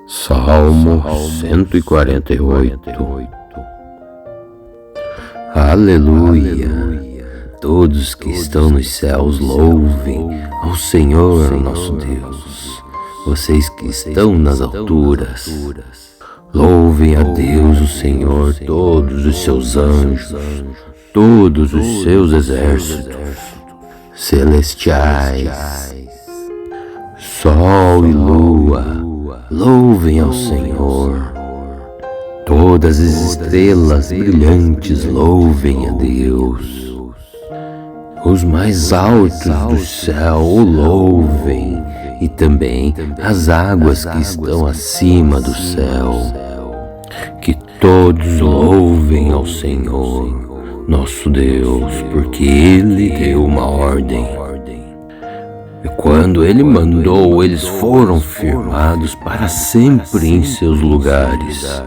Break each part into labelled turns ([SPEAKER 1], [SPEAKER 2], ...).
[SPEAKER 1] Salmo 148. Aleluia! Todos que estão nos céus louvem ao Senhor nosso Deus. Vocês que estão nas alturas, louvem a Deus o Senhor, todos os seus anjos, todos os seus exércitos celestiais. Sol e lua, louvem ao Senhor. Todas as estrelas brilhantes louvem a Deus. Os mais altos do céu o louvem, e também as águas que estão acima do céu. Que todos louvem ao Senhor, nosso Deus, porque Ele deu uma ordem. E quando Ele mandou, eles foram firmados para sempre em seus lugares.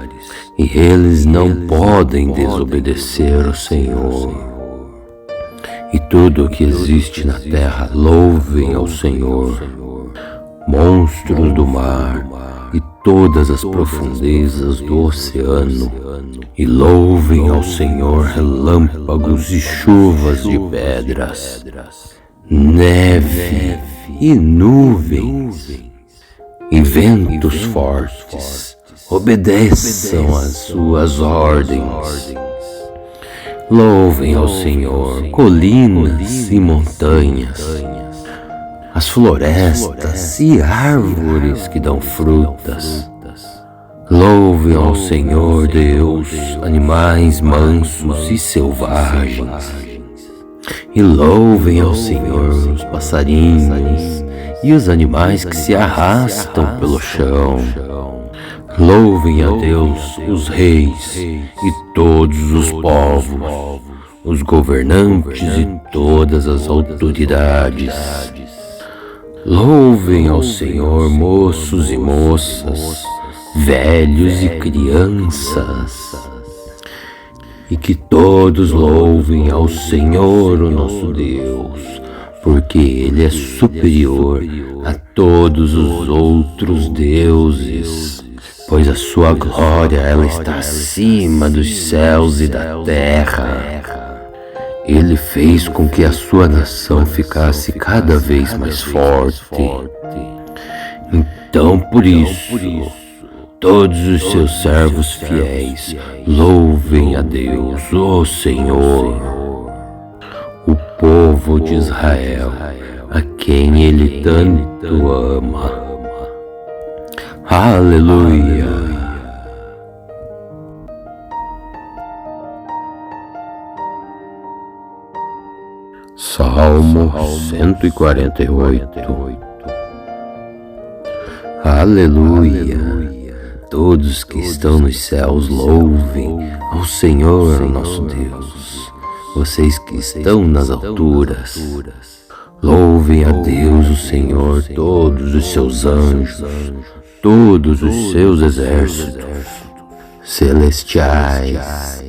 [SPEAKER 1] E eles não podem desobedecer ao Senhor. E tudo o que existe na terra, louvem ao Senhor. Monstros do mar e todas as profundezas do oceano. E louvem ao Senhor relâmpagos e chuvas de pedras, neve e nuvens e ventos fortes. Obedeçam às suas ordens. Louvem ao Senhor colinas e montanhas, as florestas e árvores que dão frutas. Louvem ao Senhor Deus animais mansos e selvagens. E louvem ao Senhor os passarinhos e os animais que se arrastam pelo chão. Louvem a Deus os reis e todos os povos, os governantes e todas as autoridades. Louvem ao Senhor moços e moças, velhos e crianças. E que todos louvem ao Senhor, o nosso Deus, porque Ele é superior a todos os outros deuses. Pois a sua glória, ela está acima dos céus e da terra. Ele fez com que a sua nação ficasse cada vez mais forte. Então, por isso, todos os seus servos fiéis louvem a Deus, o Senhor, o povo de Israel, a quem Ele tanto ama. Aleluia! Salmo 148. Aleluia! Todos que estão nos céus louvem ao Senhor nosso Deus. Vocês que estão nas alturas, louvem a Deus o Senhor, todos os seus anjos, todos os seus exércitos celestiais.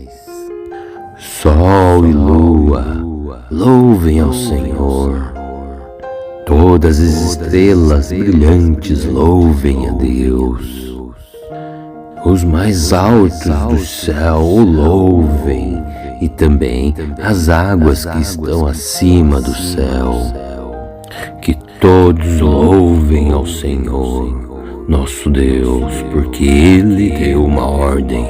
[SPEAKER 1] Sol e lua, louvem ao Senhor. Todas as estrelas brilhantes louvem a Deus. Os mais altos do céu o louvem, e também as águas que estão acima do céu. Que todos louvem ao Senhor, nosso Deus, porque Ele deu uma ordem.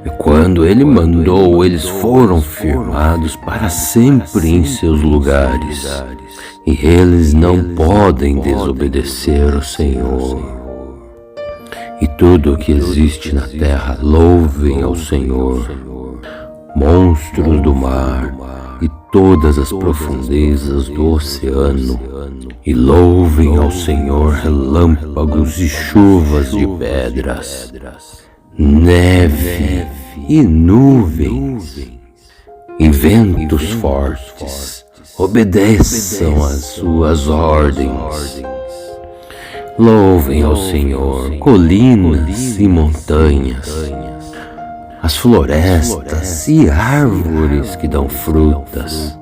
[SPEAKER 1] E quando Ele mandou, eles foram firmados para sempre em seus lugares. E eles não podem desobedecer ao Senhor. E tudo o que existe na terra, louvem ao Senhor. Monstros do mar e todas as profundezas do oceano. E louvem ao Senhor relâmpagos e chuvas de pedras, neve e nuvens e ventos fortes. Obedeçam às suas ordens. Louvem ao Senhor colinas e montanhas, as florestas e árvores que dão frutas.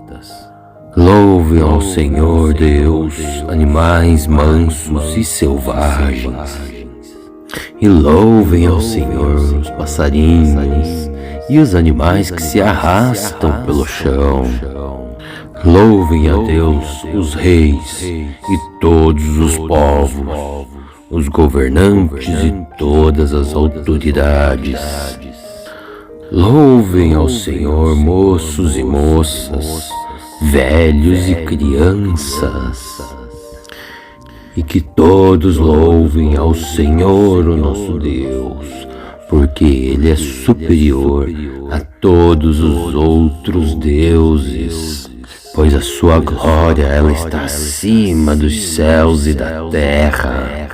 [SPEAKER 1] Louvem ao Senhor Deus animais mansos e selvagens. E louvem ao Senhor os passarinhos e os animais que se arrastam pelo chão. Louvem a Deus os reis e todos os povos, os governantes e todas as autoridades. Louvem ao Senhor moços e moças, velhos e crianças. E que todos louvem ao Senhor, o nosso Deus, porque Ele é superior a todos os outros deuses, pois a sua glória ela está acima dos céus e da terra.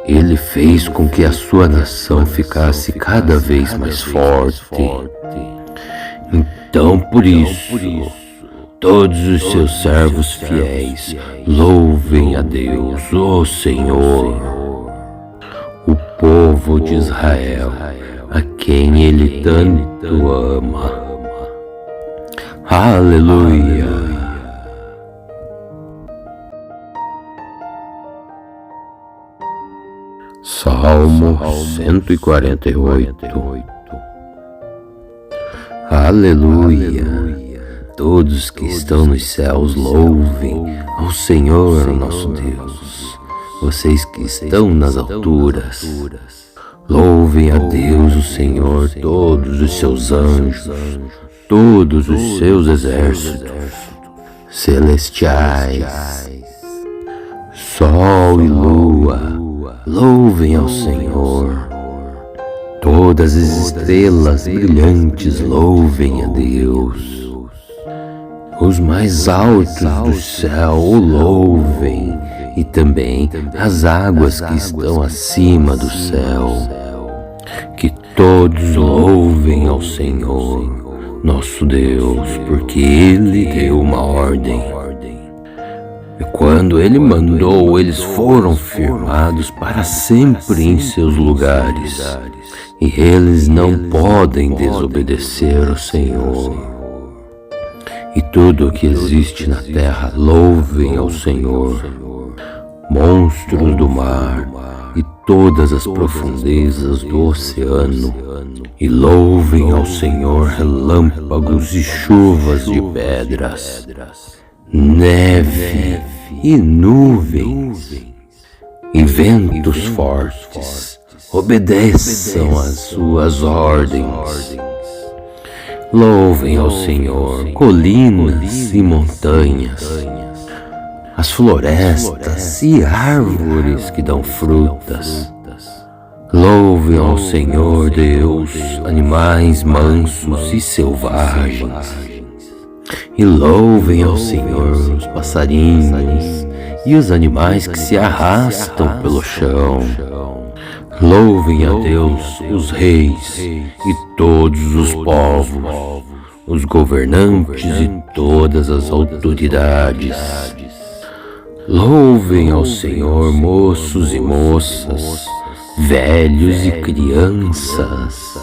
[SPEAKER 1] Ele fez com que a sua nação ficasse cada vez mais forte. Então, por isso, todos os seus servos fiéis louvem a Deus, o Senhor, o povo de Israel, a quem Ele tanto ama. Aleluia! Salmo 148. Aleluia! Todos que estão nos céus louvem ao Senhor, nosso Deus. Vocês que estão nas alturas, louvem a Deus, o Senhor, todos os seus anjos, todos os seus exércitos celestiais. Sol e lua, louvem ao Senhor. Todas as estrelas brilhantes louvem a Deus. Os mais altos do céu o louvem, e também as águas que estão acima do céu. Que todos louvem ao Senhor, nosso Deus, porque Ele deu uma ordem. E quando Ele mandou, eles foram firmados para sempre em seus lugares. E eles não podem desobedecer ao Senhor. E tudo o que existe na terra louvem ao Senhor. Monstros do mar e todas as profundezas do oceano. E louvem ao Senhor relâmpagos e chuvas de pedras, neve e nuvens e ventos fortes. Obedeçam às suas ordens. Louvem ao Senhor colinas e montanhas, as florestas e árvores que dão frutas. Louvem ao Senhor Deus animais mansos e selvagens. E louvem ao Senhor os passarinhos e os animais que se arrastam pelo chão. Louvem a Deus os reis e todos os povos, os governantes e todas as autoridades. Louvem ao Senhor moços e moças, velhos e crianças.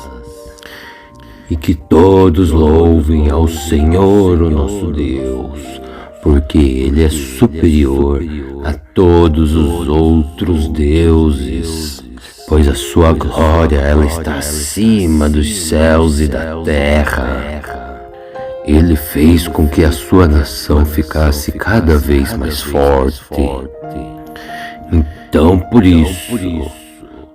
[SPEAKER 1] E que todos louvem ao Senhor, o nosso Deus, porque Ele é superior a todos os outros deuses, pois a sua glória ela está acima dos céus e da terra. Ele fez com que a sua nação ficasse cada vez mais forte. Então, por isso,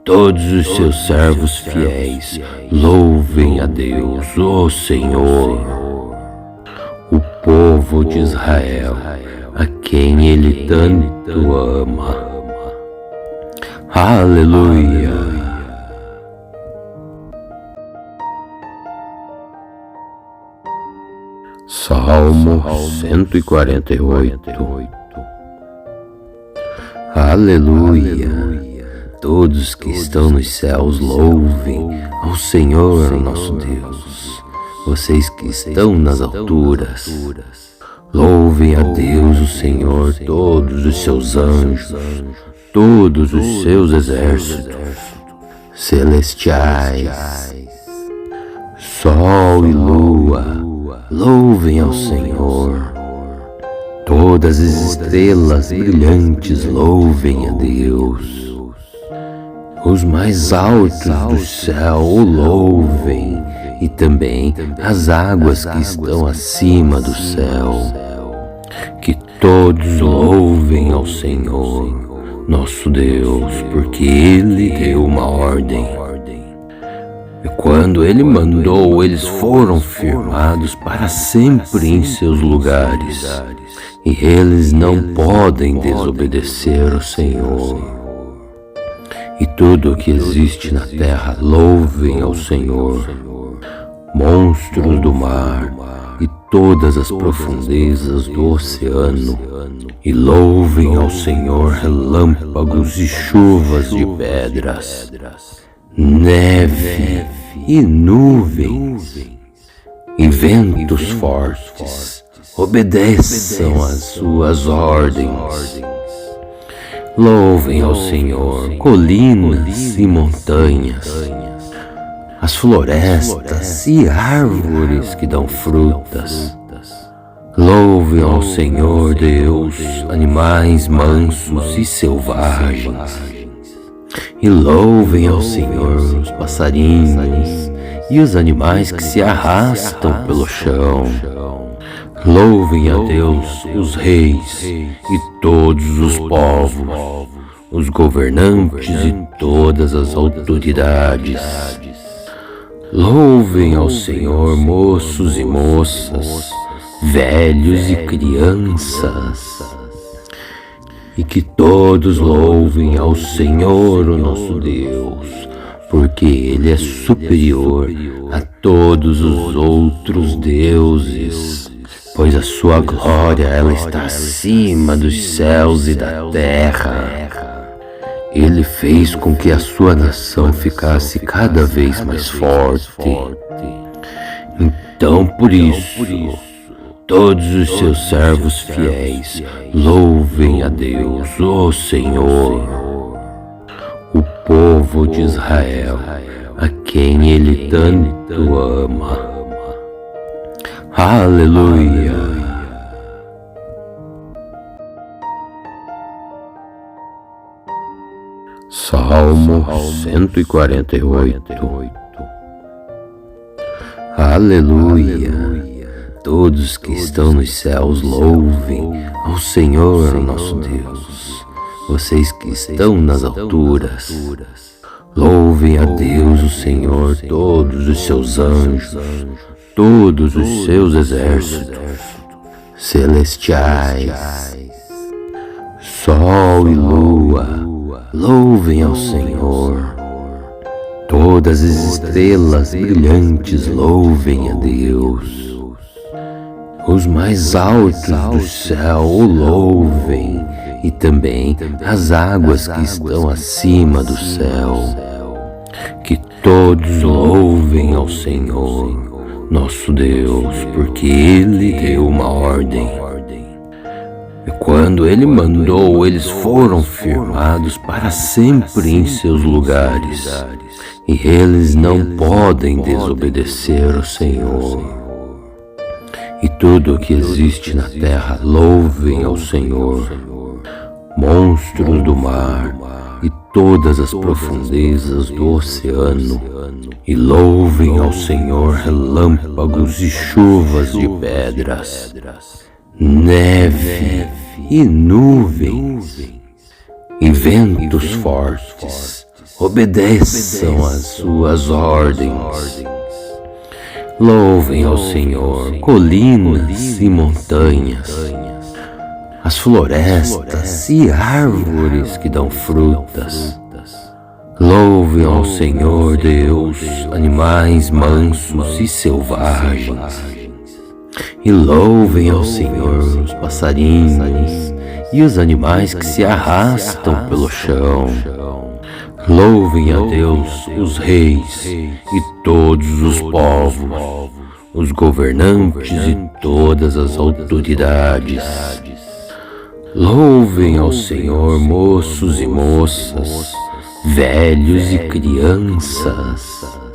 [SPEAKER 1] todos os seus servos fiéis louvem a Deus, o Senhor, o povo de Israel, a quem Ele tanto ama. Aleluia! Salmo 148. Aleluia! Todos que estão nos céus louvem ao Senhor, nosso Deus. Vocês que estão nas alturas, louvem a Deus, o Senhor, todos os seus anjos, todos os seus exércitos celestiais. Sol e lua, louvem ao Senhor. Todas as estrelas brilhantes louvem a Deus. Os mais altos do céu o louvem, e também as águas que estão acima do céu. Que todos louvem ao Senhor, nosso Deus, porque Ele deu uma ordem. E quando Ele mandou, eles foram firmados para sempre em seus lugares, e eles não podem desobedecer ao Senhor. E tudo o que existe na terra louvem ao Senhor, monstros do mar e todas as profundezas do oceano, e louvem ao Senhor relâmpagos e chuvas de pedras, neve e nuvens e ventos fortes, obedeçam às suas ordens. Louvem ao Senhor colinas e montanhas, as florestas e árvores que dão frutas. Louvem ao Senhor Deus animais mansos e selvagens. E louvem ao Senhor os passarinhos e os animais que se arrastam pelo chão. Louvem a Deus os reis e todos os povos, os governantes e todas as autoridades. Louvem ao Senhor moços e moças, velhos e crianças. E que todos louvem ao Senhor, o nosso Deus, porque Ele é superior a todos os outros deuses, pois a sua glória ela está acima dos céus e da terra. Ele fez com que a sua nação ficasse cada vez mais forte. Então, por isso, todos os seus servos fiéis louvem a Deus, o Senhor, o povo de Israel, a quem Ele tanto ama. Aleluia! Salmo 148. Aleluia! Todos que estão nos céus louvem ao Senhor, nosso Deus. Vocês que estão nas alturas, louvem a Deus, o Senhor, todos os seus anjos, todos os seus exércitos celestiais. Sol e lua, louvem ao Senhor. Todas as estrelas brilhantes louvem a Deus. Os mais altos do céu o louvem, e também as águas que estão acima do céu. Que todos louvem ao Senhor, nosso Deus, porque Ele deu uma ordem. E quando Ele mandou, eles foram firmados para sempre em seus lugares, e eles não podem desobedecer ao Senhor. E tudo o que existe na terra louvem ao Senhor, monstros do mar e todas as profundezas do oceano, e louvem ao Senhor relâmpagos e chuvas de pedras, neve e nuvens e ventos fortes, obedeçam às suas ordens. Louvem ao Senhor colinas e montanhas, as florestas e árvores que dão frutas. Louvem ao Senhor Deus animais mansos e selvagens. E louvem ao Senhor os passarinhos e os animais que se arrastam pelo chão. Louvem a Deus os reis e todos os povos, os governantes e todas as autoridades. Louvem ao Senhor moços e moças, velhos e crianças.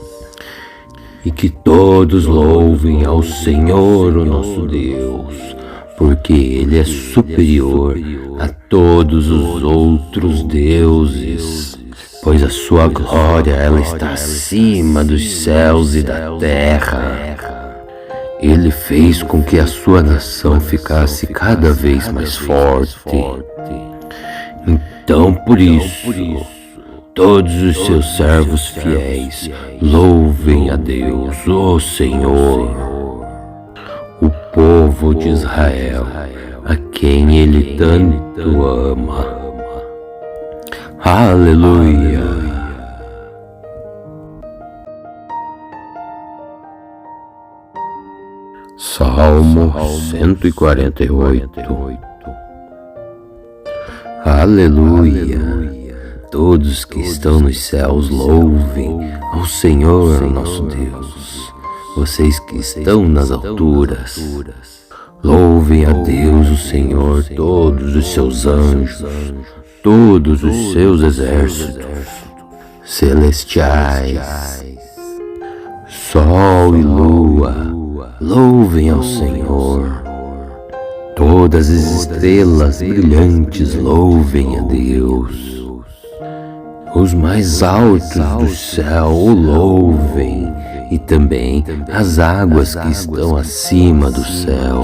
[SPEAKER 1] E que todos louvem ao Senhor, o nosso Deus, porque Ele é superior a todos os outros deuses, pois a sua glória ela está acima dos céus e da terra. Ele fez com que a sua nação ficasse cada vez mais forte. Então, por isso, todos os seus servos fiéis louvem a Deus, o Senhor, o povo de Israel, a quem Ele tanto ama. Aleluia! Salmo 148. Aleluia! Todos que estão nos céus louvem ao Senhor nosso Deus. Vocês que estão nas alturas, louvem a Deus o Senhor, todos os seus anjos, todos os seus exércitos celestiais. Sol e lua, louvem ao Senhor. Todas as estrelas brilhantes louvem a Deus. Os mais altos do céu o louvem, e também as águas que estão acima do céu.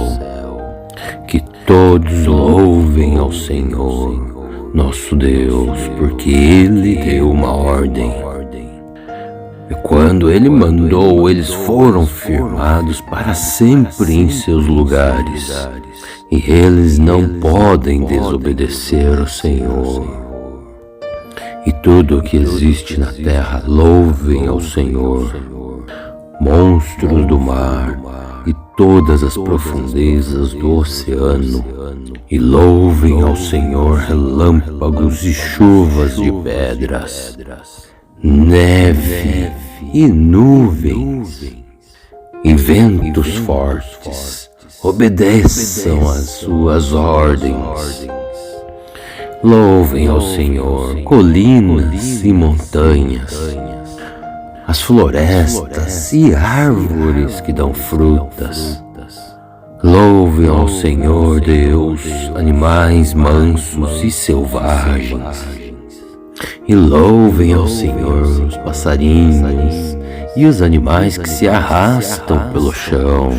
[SPEAKER 1] Que todos louvem ao Senhor, nosso Deus, porque Ele deu uma ordem. E quando Ele mandou, eles foram firmados para sempre em seus lugares. E eles não podem desobedecer ao Senhor. E tudo o que existe na terra louvem ao Senhor. Monstros do mar e todas as profundezas do oceano. E louvem ao Senhor relâmpagos e chuvas de pedras, neve e nuvens e ventos fortes. Obedeçam às suas ordens. Louvem ao Senhor colinas e montanhas, as florestas e árvores que dão frutas. Louvem ao Senhor Deus animais mansos e selvagens. E louvem ao Senhor os passarinhos e os animais que se arrastam pelo chão.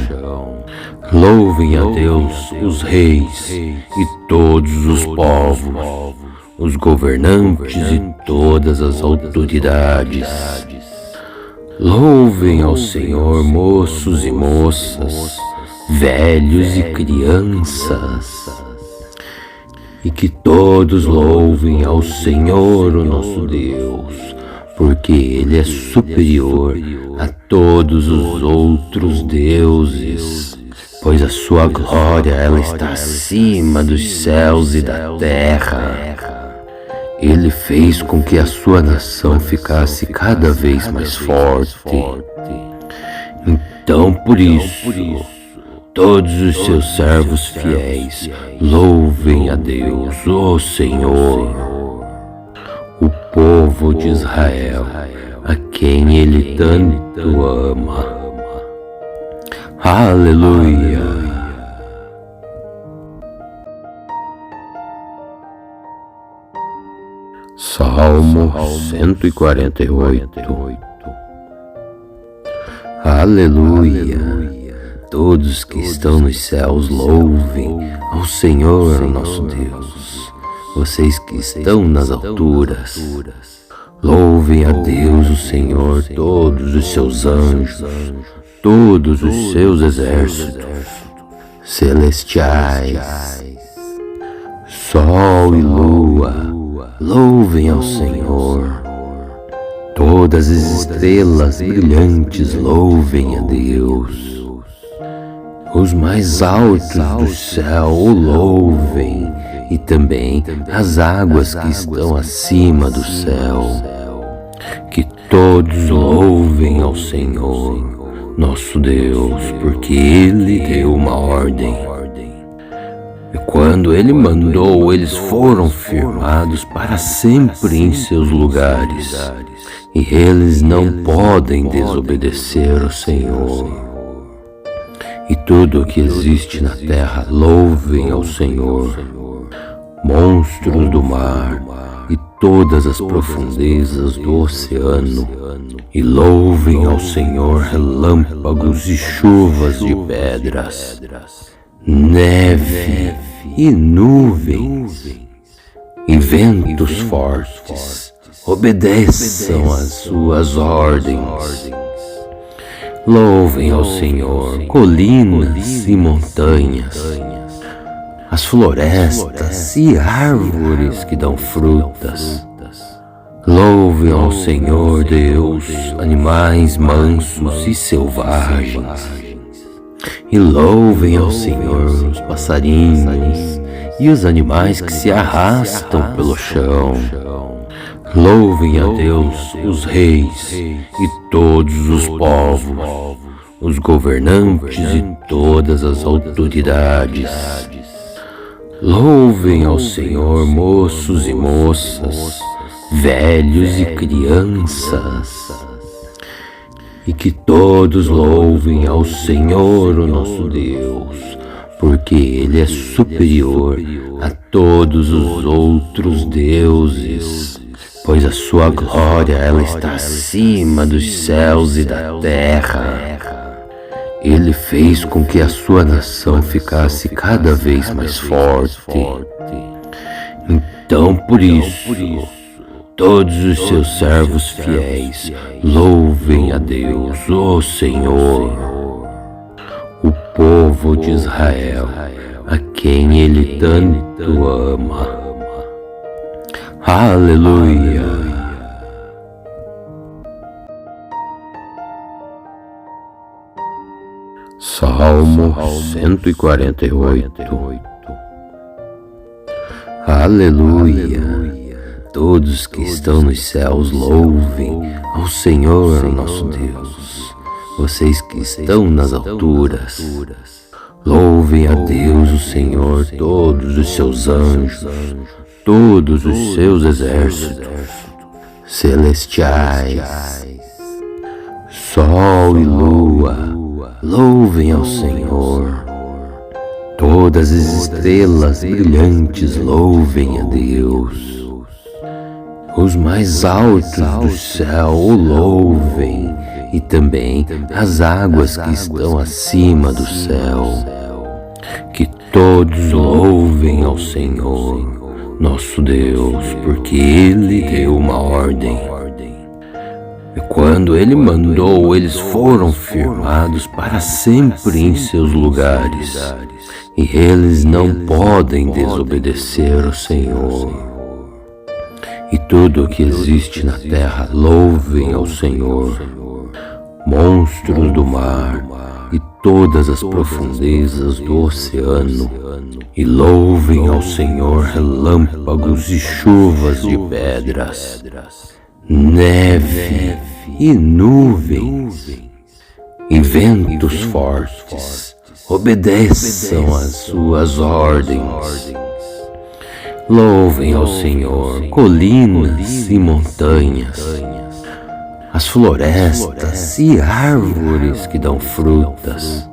[SPEAKER 1] Louvem a Deus os reis e todos os povos, os governantes e todas as autoridades. Louvem ao Senhor moços e moças, velhos e crianças. E que todos louvem ao Senhor, o nosso Deus, porque Ele é superior a todos os outros deuses. Pois a sua glória ela está acima dos céus e da terra. Ele fez com que a sua nação ficasse cada vez mais forte. Então, por isso, todos os seus servos fiéis louvem a Deus, o Senhor, o povo de Israel, a quem Ele tanto ama. Aleluia! Salmo 148. Aleluia! Todos que estão nos céus louvem ao Senhor nosso Deus. Vocês que estão nas alturas, louvem a Deus o Senhor, todos os seus anjos, todos os seus exércitos celestiais. Sol e lua, louvem ao Senhor. Todas as estrelas brilhantes louvem a Deus. Os mais altos do céu o louvem, e também as águas que estão acima do céu. Que todos louvem ao Senhor, nosso Deus, porque Ele deu uma ordem. E quando Ele mandou, eles foram firmados para sempre em seus lugares. E eles não podem desobedecer ao Senhor. E tudo o que existe na terra louvem ao Senhor. Monstros do mar e todas as profundezas do oceano, e louvem ao Senhor relâmpagos e chuvas de pedras, neve e nuvens, e ventos fortes, obedeçam às suas ordens. Louvem ao Senhor colinas e montanhas, as florestas e árvores que dão frutas. Louvem ao Senhor Deus animais mansos e selvagens, e louvem ao Senhor os passarinhos e os animais que se arrastam pelo chão. Louvem a Deus os reis e todos os povos, os governantes e todas as autoridades. Louvem ao Senhor moços e moças, velhos e crianças, e que todos louvem ao Senhor, o nosso Deus, porque Ele é superior a todos os outros deuses, pois a sua glória ela está acima dos céus e da terra. Ele fez com que a sua nação ficasse cada vez mais forte. Então, por isso, todos os seus servos fiéis louvem a Deus, o Senhor, o povo de Israel, a quem Ele tanto ama. Aleluia! Salmo 148. Aleluia! Todos que estão nos céus louvem ao Senhor, nosso Deus. Vocês que estão nas alturas, louvem a Deus, o Senhor, todos os seus anjos, todos os seus exércitos celestiais. Sol e lua, louvem ao Senhor. Todas as estrelas brilhantes louvem a Deus. Os mais altos do céu o louvem, e também as águas que estão acima do céu. Que todos louvem ao Senhor, nosso Deus, porque Ele deu uma ordem. E quando Ele mandou, eles foram firmados para sempre em seus lugares, e eles não podem desobedecer ao Senhor. E tudo o que existe na terra louvem ao Senhor, monstros do mar e todas as profundezas do oceano, e louvem ao Senhor relâmpagos e chuvas de pedras, neve e nuvens, e ventos fortes, obedeçam às suas ordens. Louvem ao Senhor colinas e montanhas, as florestas e árvores que dão frutas.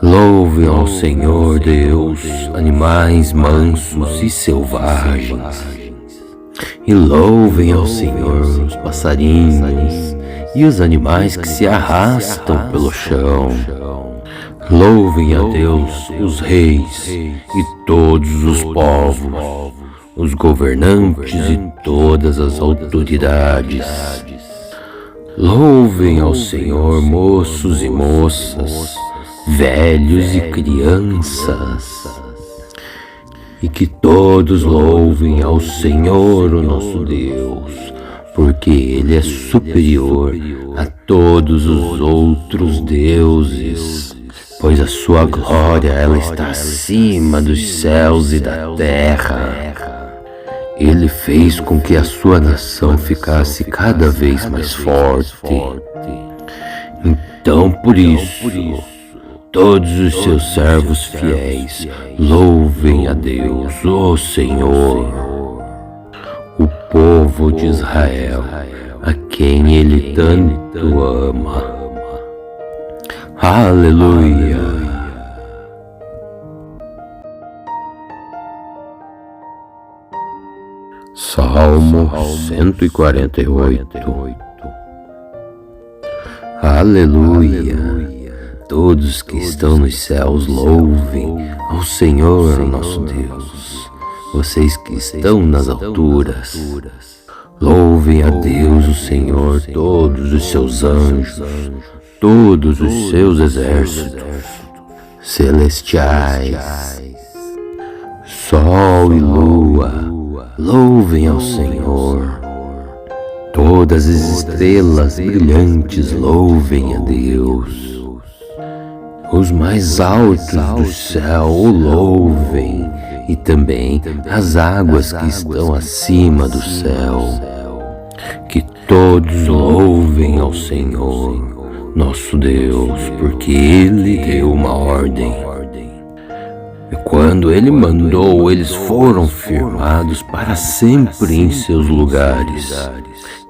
[SPEAKER 1] Louvem ao Senhor Deus animais mansos e selvagens, e louvem ao Senhor os passarinhos e os animais que se arrastam pelo chão. Louvem a Deus os reis e todos os povos, os governantes e todas as autoridades. Louvem ao Senhor moços e moças, velhos e crianças, e que todos louvem ao Senhor, o nosso Deus, porque Ele é superior a todos os outros deuses, pois a sua glória ela está acima dos céus e da terra. Ele fez com que a sua nação ficasse cada vez mais forte. Então, por isso, todos os seus servos fiéis louvem a Deus, o Senhor, o povo de Israel, a quem Ele tanto ama. Aleluia! Salmo 148. Aleluia! Todos que estão nos céus louvem ao Senhor nosso Deus. Vocês que estão nas alturas, louvem a Deus o Senhor, todos os seus anjos, todos os seus exércitos celestiais. Sol e lua, louvem ao Senhor. Todas as estrelas brilhantes louvem a Deus. Os mais altos do céu o louvem, e também as águas que estão acima do céu. Que todos louvem ao Senhor, nosso Deus, porque Ele deu uma ordem. E quando Ele mandou, eles foram firmados para sempre em seus lugares.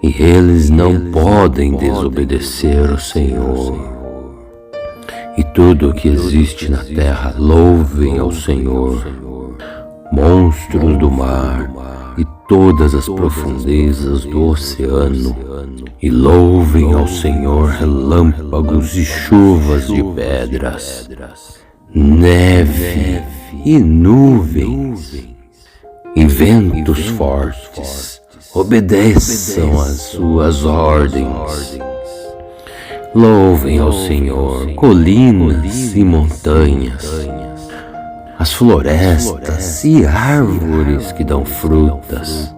[SPEAKER 1] E eles não podem desobedecer ao Senhor. E tudo o que existe na terra, louvem ao Senhor. Monstros do mar e todas as profundezas do oceano. E louvem ao Senhor relâmpagos e chuvas de pedras, neve e nuvens e ventos fortes. Obedeçam às suas ordens. Louvem ao Senhor colinas e montanhas, as florestas e árvores que dão frutas.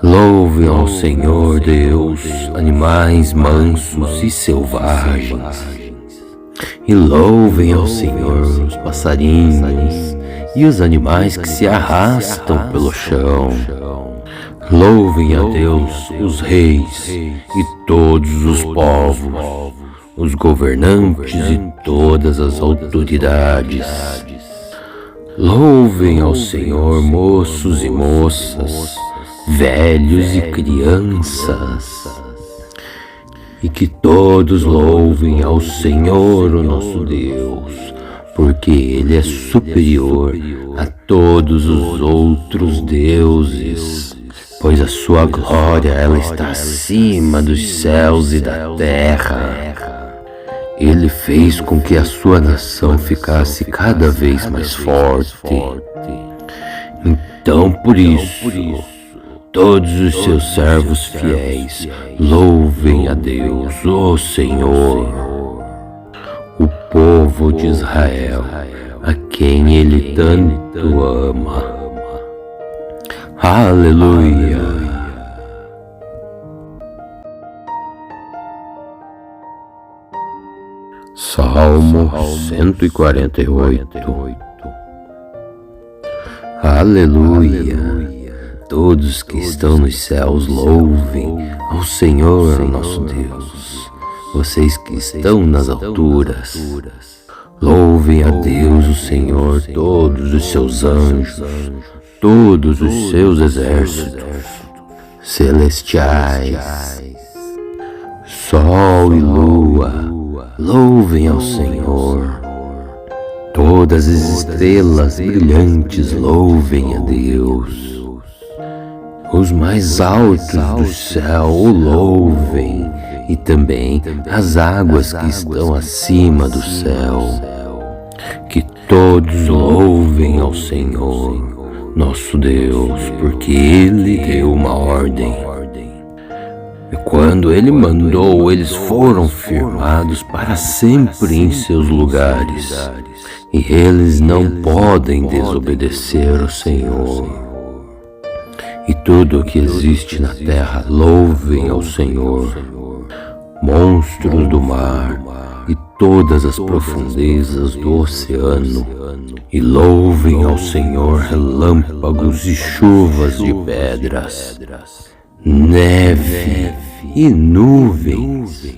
[SPEAKER 1] Louvem ao Senhor Deus animais mansos e selvagens. E louvem ao Senhor os passarinhos e os animais que se arrastam pelo chão. Louvem a Deus os reis e todos os povos, os governantes e todas as autoridades. Louvem ao Senhor moços e moças, velhos e crianças. E que todos louvem ao Senhor, o nosso Deus, porque Ele é superior a todos os outros deuses. Pois a sua glória, ela está acima dos céus e da terra. Ele fez com que a sua nação ficasse cada vez mais forte. Então, por isso, todos os seus servos fiéis louvem a Deus, o Senhor, o povo de Israel, a quem Ele tanto ama. Aleluia! Salmo 148. Aleluia! Todos que estão nos céus louvem ao Senhor nosso Deus. Vocês que estão nas alturas, louvem a Deus o Senhor, todos os seus anjos, todos os seus exércitos celestiais. Sol e lua, louvem ao Senhor. Todas as estrelas brilhantes louvem a Deus. Os mais altos do céu o louvem, e também as águas que estão acima do céu. Que todos louvem ao Senhor, nosso Deus, porque Ele deu uma ordem. E quando Ele mandou, eles foram firmados para sempre em seus lugares. E eles não podem desobedecer ao Senhor. E tudo o que existe na terra, louvem ao Senhor. Monstros do mar e todas as profundezas do oceano. E louvem ao Senhor relâmpagos e chuvas de pedras, neve e nuvens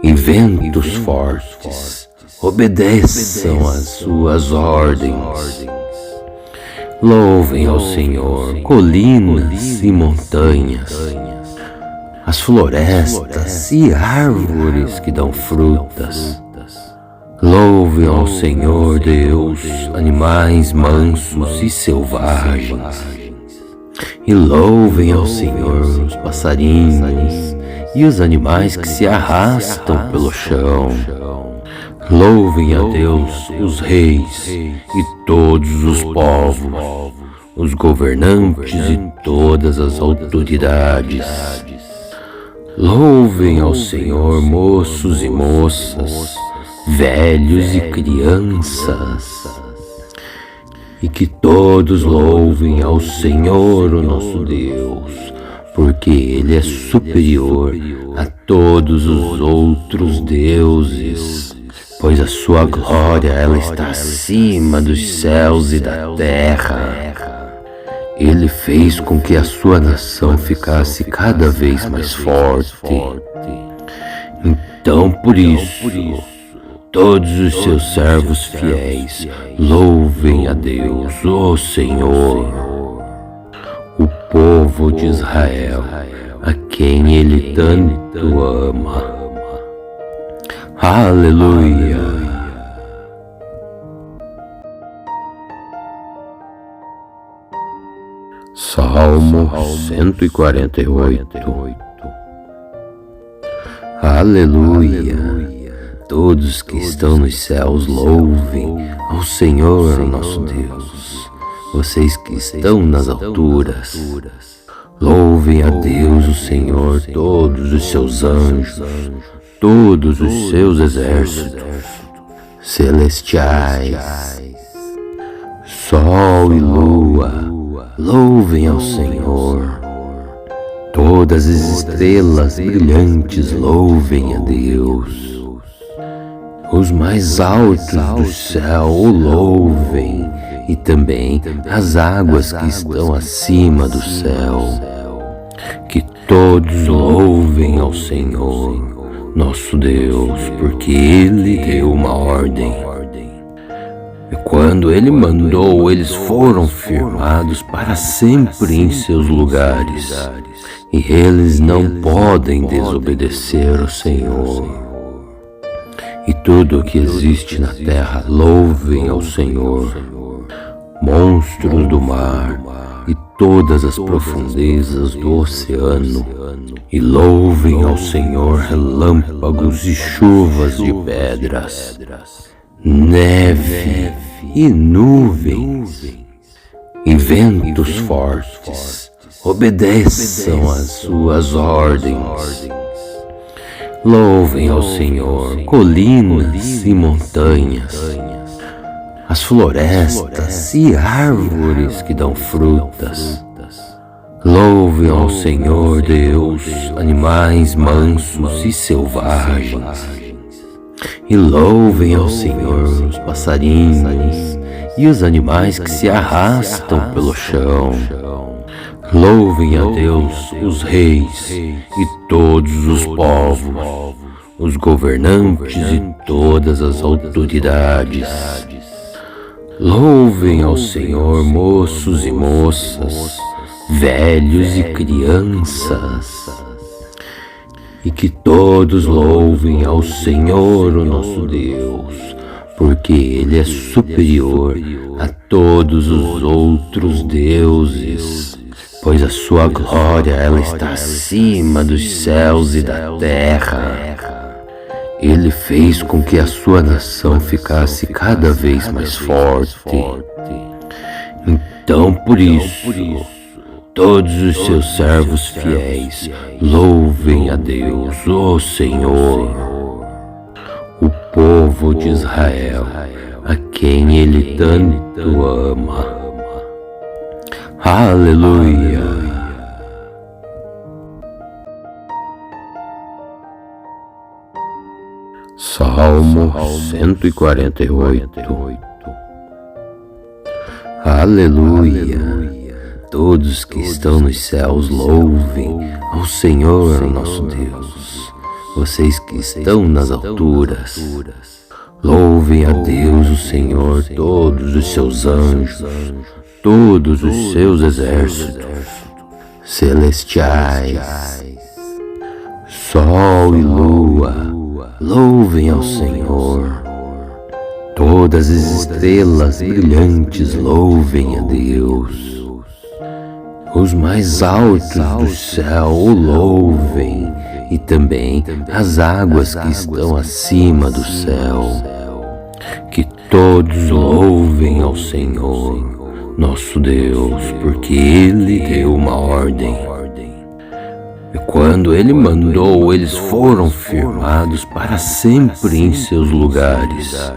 [SPEAKER 1] e ventos fortes. Obedeçam às suas ordens. Louvem ao Senhor colinas e montanhas, as florestas e árvores que dão frutas. Louvem ao Senhor Deus animais mansos e selvagens. E louvem ao Senhor os passarinhos e os animais que se arrastam pelo chão. Louvem a Deus os reis e todos os povos, os governantes e todas as autoridades. Louvem ao Senhor moços e moças, velhos e crianças. E que todos louvem ao Senhor, o nosso Deus, porque Ele é superior a todos os outros deuses, pois a sua glória ela está acima dos céus e da terra. Ele fez com que a sua nação ficasse cada vez mais forte. Então, por isso, todos os seus servos fiéis louvem a Deus, o Senhor, o povo de Israel, a quem Ele tanto ama. Aleluia! Salmo 148. Aleluia! Todos que estão nos céus louvem ao Senhor, nosso Deus. Vocês que estão nas alturas, louvem a Deus, o Senhor, todos os seus anjos, todos os seus exércitos celestiais. Sol e lua, louvem ao Senhor. Todas as estrelas brilhantes louvem a Deus. Os mais altos do céu o louvem, e também as águas que estão acima do céu. Que todos louvem ao Senhor, nosso Deus, porque Ele deu uma ordem. E quando Ele mandou, eles foram firmados para sempre em seus lugares. E eles não podem desobedecer ao Senhor. E tudo o que existe na terra louvem ao Senhor. Monstros do mar e todas as profundezas do oceano. E louvem ao Senhor relâmpagos e chuvas de pedras, neve e nuvens e ventos fortes. Obedeçam às suas ordens. Louvem ao Senhor colinas e montanhas, as florestas e árvores que dão frutas. Louvem ao Senhor Deus animais mansos e selvagens. E louvem ao Senhor os passarinhos e os animais que se arrastam pelo chão. Louvem a Deus os reis e todos os povos, os governantes e todas as autoridades. Louvem ao Senhor moços e moças, velhos e crianças. E que todos louvem ao Senhor, o nosso Deus, porque Ele é superior a todos os outros deuses, pois a sua glória ela está acima dos céus e da terra. Ele fez com que a sua nação ficasse cada vez mais forte. Então, por isso, todos os seus servos fiéis louvem a Deus, o Senhor, o povo de Israel, a quem Ele tanto ama. Aleluia! Salmo 148. Aleluia! Todos que estão nos céus louvem ao Senhor, nosso Deus. Vocês que estão nas alturas, louvem a Deus, o Senhor, todos os seus anjos, todos os seus exércitos celestiais. Sol e lua, louvem ao Senhor. Todas as estrelas brilhantes louvem a Deus. Os mais altos do céu o louvem, e também as águas que estão acima do céu. Que todos louvem ao Senhor, nosso Deus, porque Ele deu uma ordem. E quando Ele mandou, eles foram firmados para sempre em seus lugares,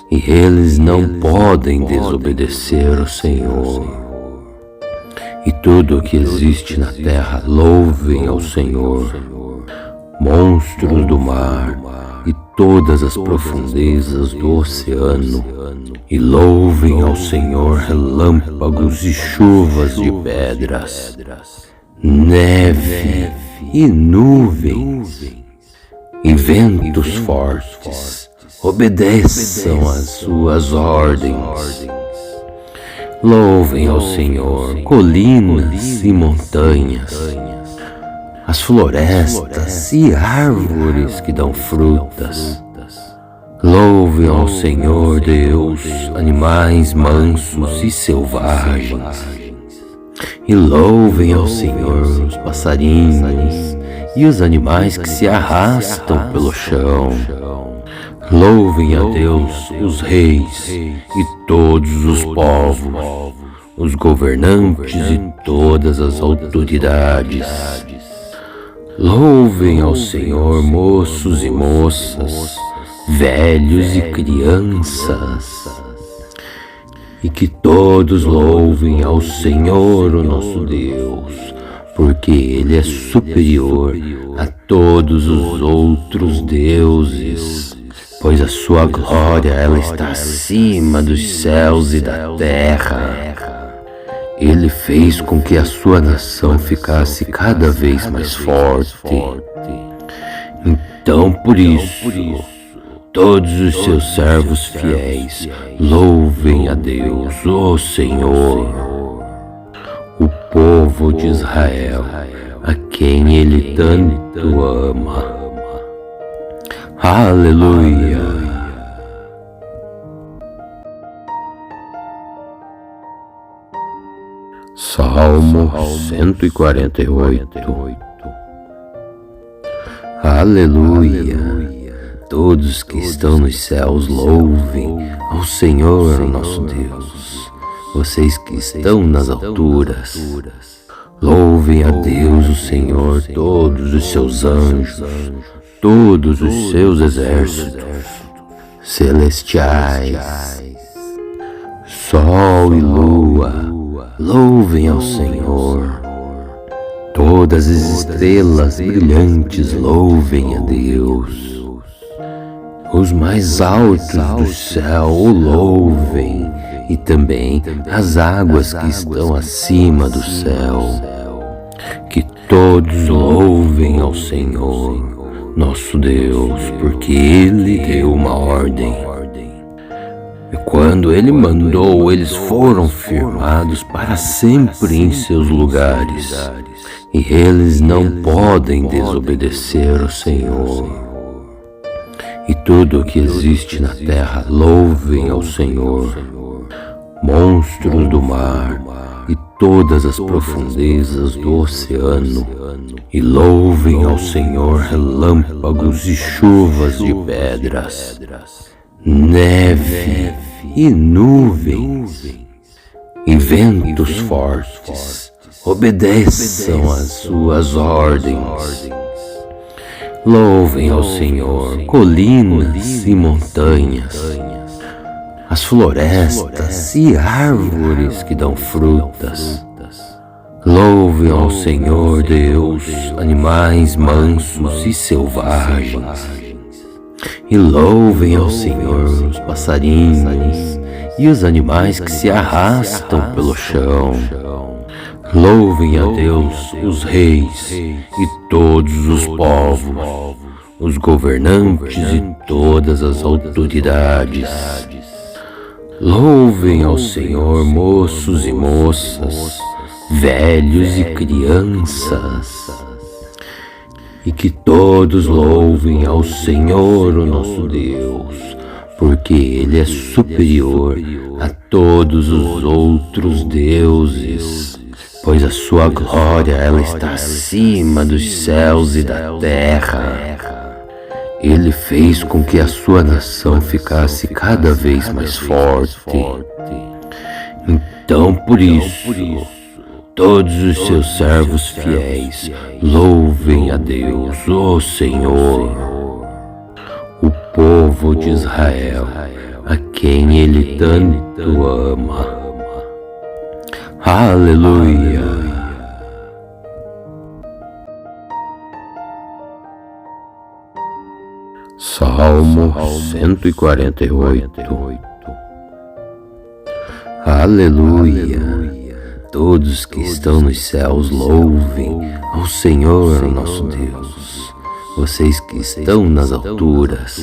[SPEAKER 1] e eles não podem desobedecer ao Senhor. E tudo o que existe na terra louvem ao Senhor, monstros do mar e todas as profundezas do oceano, e louvem ao Senhor relâmpagos e chuvas de pedras, neve e nuvens e ventos fortes, obedeçam às suas ordens. Louvem ao Senhor colinas e montanhas, as florestas e árvores que dão frutas. Louvem ao Senhor Deus animais mansos e selvagens. E louvem ao Senhor os passarinhos e os animais que se arrastam pelo chão. Louvem a Deus os reis e todos os povos, os governantes e todas as autoridades. Louvem ao Senhor moços e moças, velhos e crianças. E que todos louvem ao Senhor, o nosso Deus, porque Ele é superior a todos os outros deuses, pois a sua glória ela está acima dos céus e da terra. Ele fez com que a sua nação ficasse cada vez mais forte. Então, por isso, todos os seus servos fiéis louvem a Deus, o Senhor, o povo de Israel, a quem Ele tanto ama. Aleluia! Salmo 148. Aleluia! Todos que estão nos céus louvem ao Senhor, nosso Deus. Vocês que estão nas alturas, louvem a Deus, o Senhor, todos os seus anjos, todos os seus exércitos celestiais. Sol e lua, louvem ao Senhor. Todas as estrelas brilhantes louvem a Deus. Os mais altos do céu o louvem, e também as águas que estão acima do céu. Que todos louvem ao Senhor, nosso Deus, porque Ele deu uma ordem. E quando Ele mandou, eles foram firmados para sempre em seus lugares, e eles não podem desobedecer ao Senhor. E tudo o que existe na terra louvem ao Senhor, monstros do mar e todas as profundezas do oceano, e louvem ao Senhor relâmpagos e chuvas de pedras, neve e nuvens e ventos fortes, obedeçam às suas ordens. Louvem ao Senhor colinas e montanhas, as florestas e árvores que dão frutas. Louvem ao Senhor Deus animais mansos e selvagens. E louvem ao Senhor os passarinhos e os animais que se arrastam pelo chão. Louvem a Deus os reis e todos os povos, os governantes e todas as autoridades. Louvem ao Senhor moços e moças, velhos e crianças. E que todos louvem ao Senhor, o nosso Deus, porque Ele é superior a todos os outros deuses, pois a sua glória ela está acima dos céus e da terra. Ele fez com que a sua nação ficasse cada vez mais forte. Então, por isso, todos os seus servos fiéis louvem a Deus, o Senhor, o povo de Israel, a quem Ele tanto ama. Aleluia! Salmo 148. Aleluia! Todos que estão nos céus louvem ao Senhor nosso Deus. Vocês que estão nas alturas,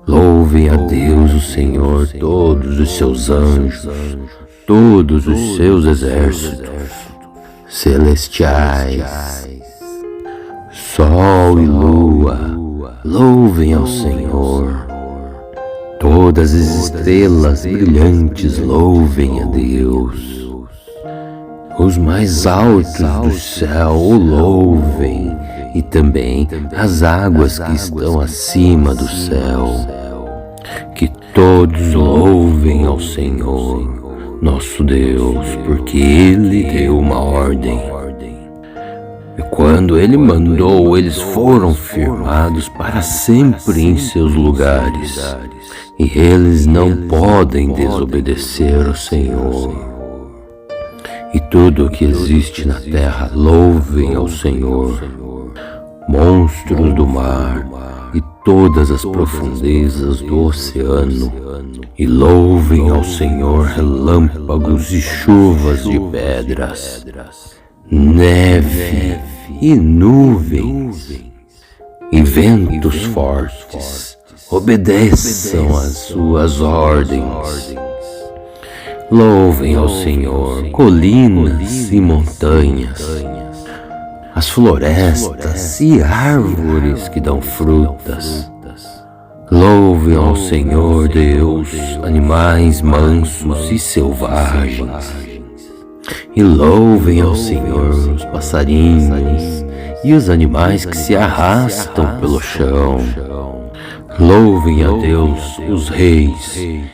[SPEAKER 1] louvem a Deus o Senhor, todos os seus anjos, todos os seus exércitos celestiais. Sol e lua, louvem ao Senhor. Todas as estrelas brilhantes louvem a Deus. Os mais altos do céu o louvem, e também as águas que estão acima do céu. Que todos louvem ao Senhor, nosso Deus, porque Ele deu uma ordem. E quando Ele mandou, eles foram firmados para sempre em seus lugares. E eles não podem desobedecer ao Senhor. E tudo o que existe na terra louvem ao Senhor. Monstros do mar e todas as profundezas do oceano. E louvem ao Senhor relâmpagos e chuvas de pedras, neve e nuvens e ventos fortes. Obedeçam às suas ordens. Louvem ao Senhor colinas e montanhas, as florestas e árvores que dão frutas. Louvem ao Senhor Deus animais mansos e selvagens. E louvem ao Senhor os passarinhos e os animais que se arrastam pelo chão. Louvem a Deus os reis e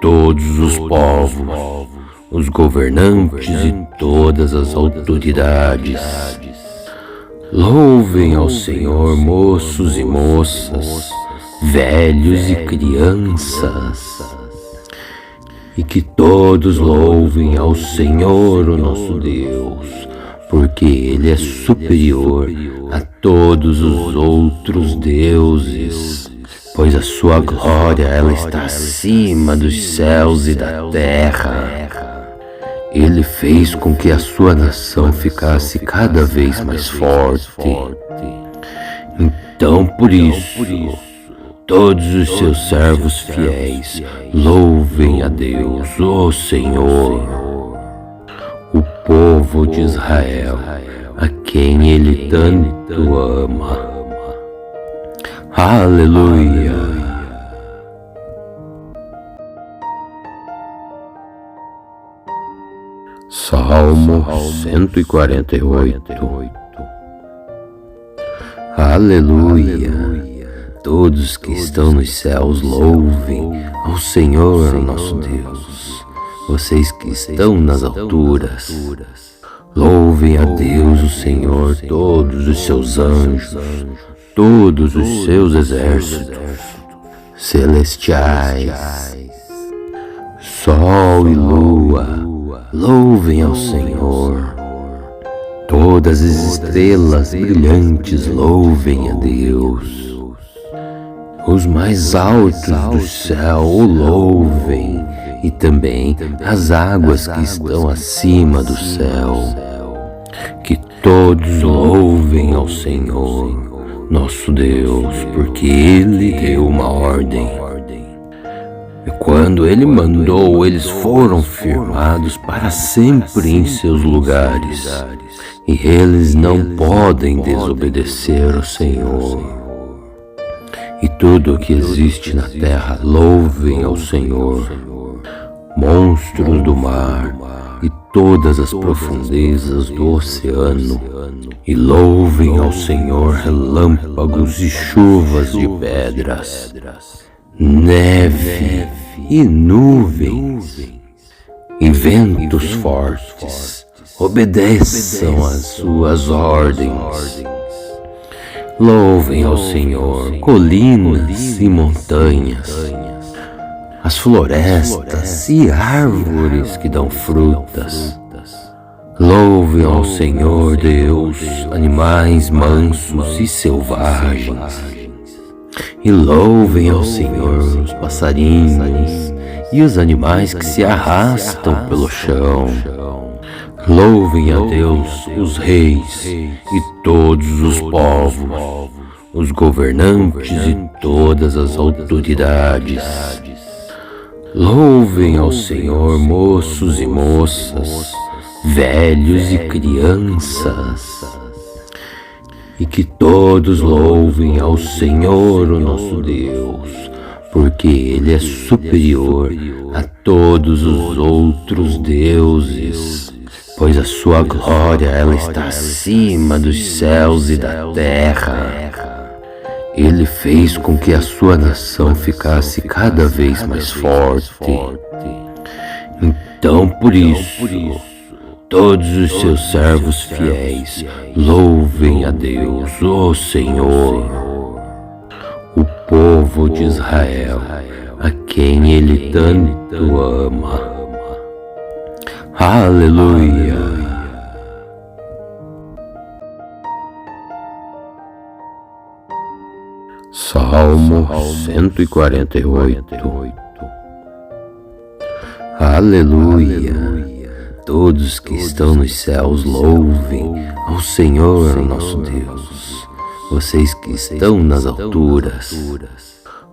[SPEAKER 1] todos os povos, os governantes e todas as autoridades. Louvem ao Senhor moços e moças, velhos e crianças. E que todos louvem ao Senhor, o nosso Deus, porque Ele é superior a todos os outros deuses. Pois a sua glória ela está acima dos céus e da terra. Ele fez com que a sua nação ficasse cada vez mais forte. Então, por isso, todos os seus servos fiéis louvem a Deus, o Senhor, o povo de Israel, a quem Ele tanto ama. Aleluia! Salmo 148. Aleluia! Todos que estão nos céus louvem ao Senhor nosso Deus. Vocês que estão nas alturas, louvem a Deus o Senhor, todos os seus anjos, todos os seus exércitos celestiais. Sol e lua, louvem ao Senhor. Todas as estrelas brilhantes louvem a Deus. Os mais altos do céu o louvem, e também as águas que estão acima do céu. Que todos louvem ao Senhor, nosso Deus, porque Ele deu uma ordem. E quando Ele mandou, eles foram firmados para sempre em seus lugares. E eles não podem desobedecer ao Senhor. E tudo o que existe na terra louvem ao Senhor. Monstros do mar e todas as profundezas do oceano, e louvem ao Senhor relâmpagos e chuvas de pedras, neve e nuvens, e ventos fortes, obedeçam às suas ordens. Louvem ao Senhor colinas e montanhas, as florestas e árvores que dão frutas. Louvem ao Senhor Deus animais mansos e selvagens, e louvem ao Senhor os passarinhos e os animais que se arrastam pelo chão. Louvem a Deus os reis e todos os povos, os governantes e todas as autoridades. Louvem ao Senhor moços e moças, velhos e crianças, e que todos louvem ao Senhor, o nosso Deus, porque Ele é superior a todos os outros deuses, pois a sua glória ela está acima dos céus e da terra. Ele fez com que a sua nação ficasse cada vez mais forte. Então, por isso, todos os seus servos fiéis louvem a Deus, o Senhor, o povo de Israel, a quem Ele tanto ama. Aleluia! Salmo 148. Aleluia! Todos que estão nos céus louvem ao Senhor, nosso Deus. Vocês que estão nas alturas,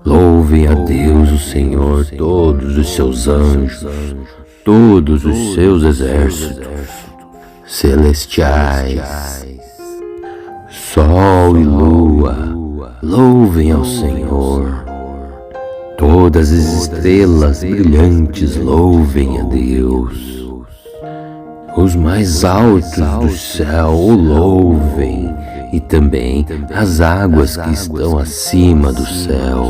[SPEAKER 1] louvem a Deus, o Senhor, todos os seus anjos, todos os seus exércitos celestiais. Sol e lua, louvem ao Senhor. Todas as estrelas brilhantes louvem a Deus. Os mais altos do céu o louvem, e também as águas que estão acima do céu.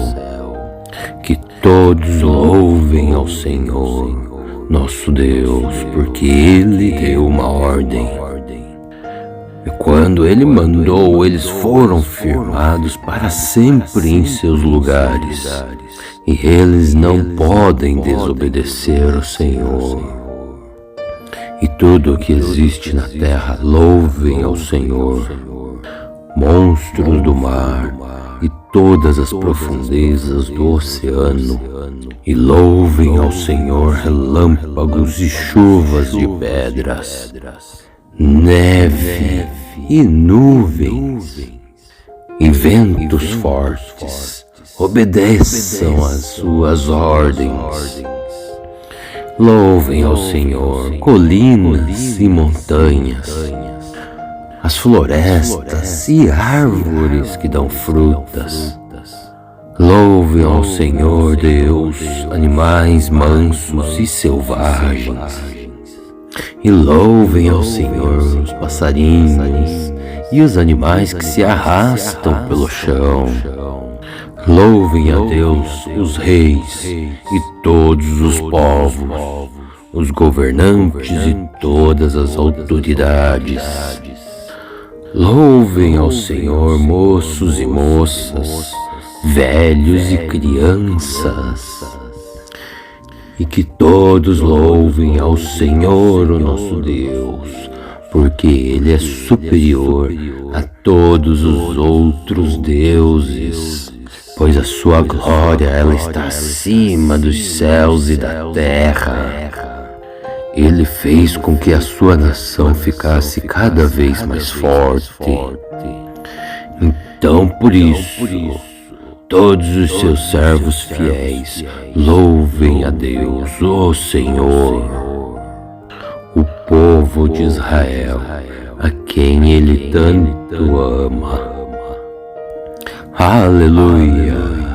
[SPEAKER 1] Que todos louvem ao Senhor, nosso Deus, porque Ele deu uma ordem. E quando Ele mandou, eles foram firmados para sempre em seus lugares. E eles não podem desobedecer ao Senhor. E tudo o que existe na terra louvem ao Senhor. Monstros do mar e todas as profundezas do oceano, e louvem ao Senhor relâmpagos e chuvas de pedras, neve e nuvens, e ventos fortes, obedeçam às suas ordens. Louvem ao Senhor colinas e montanhas, as florestas e árvores que dão frutas. Louvem ao Senhor Deus animais mansos e selvagens, e louvem ao Senhor os passarinhos e os animais que se arrastam pelo chão. Louvem a Deus os reis e todos os povos, os governantes e todas as autoridades. Louvem ao Senhor moços e moças, velhos e crianças, e que todos louvem ao Senhor, o nosso Deus, porque Ele é superior a todos os outros deuses, pois a sua glória ela está acima dos céus e da terra. Ele fez com que a sua nação ficasse cada vez mais forte. Então, por isso, todos os seus servos fiéis louvem a Deus, o Senhor, o povo de Israel, a quem Ele tanto ama. Aleluia!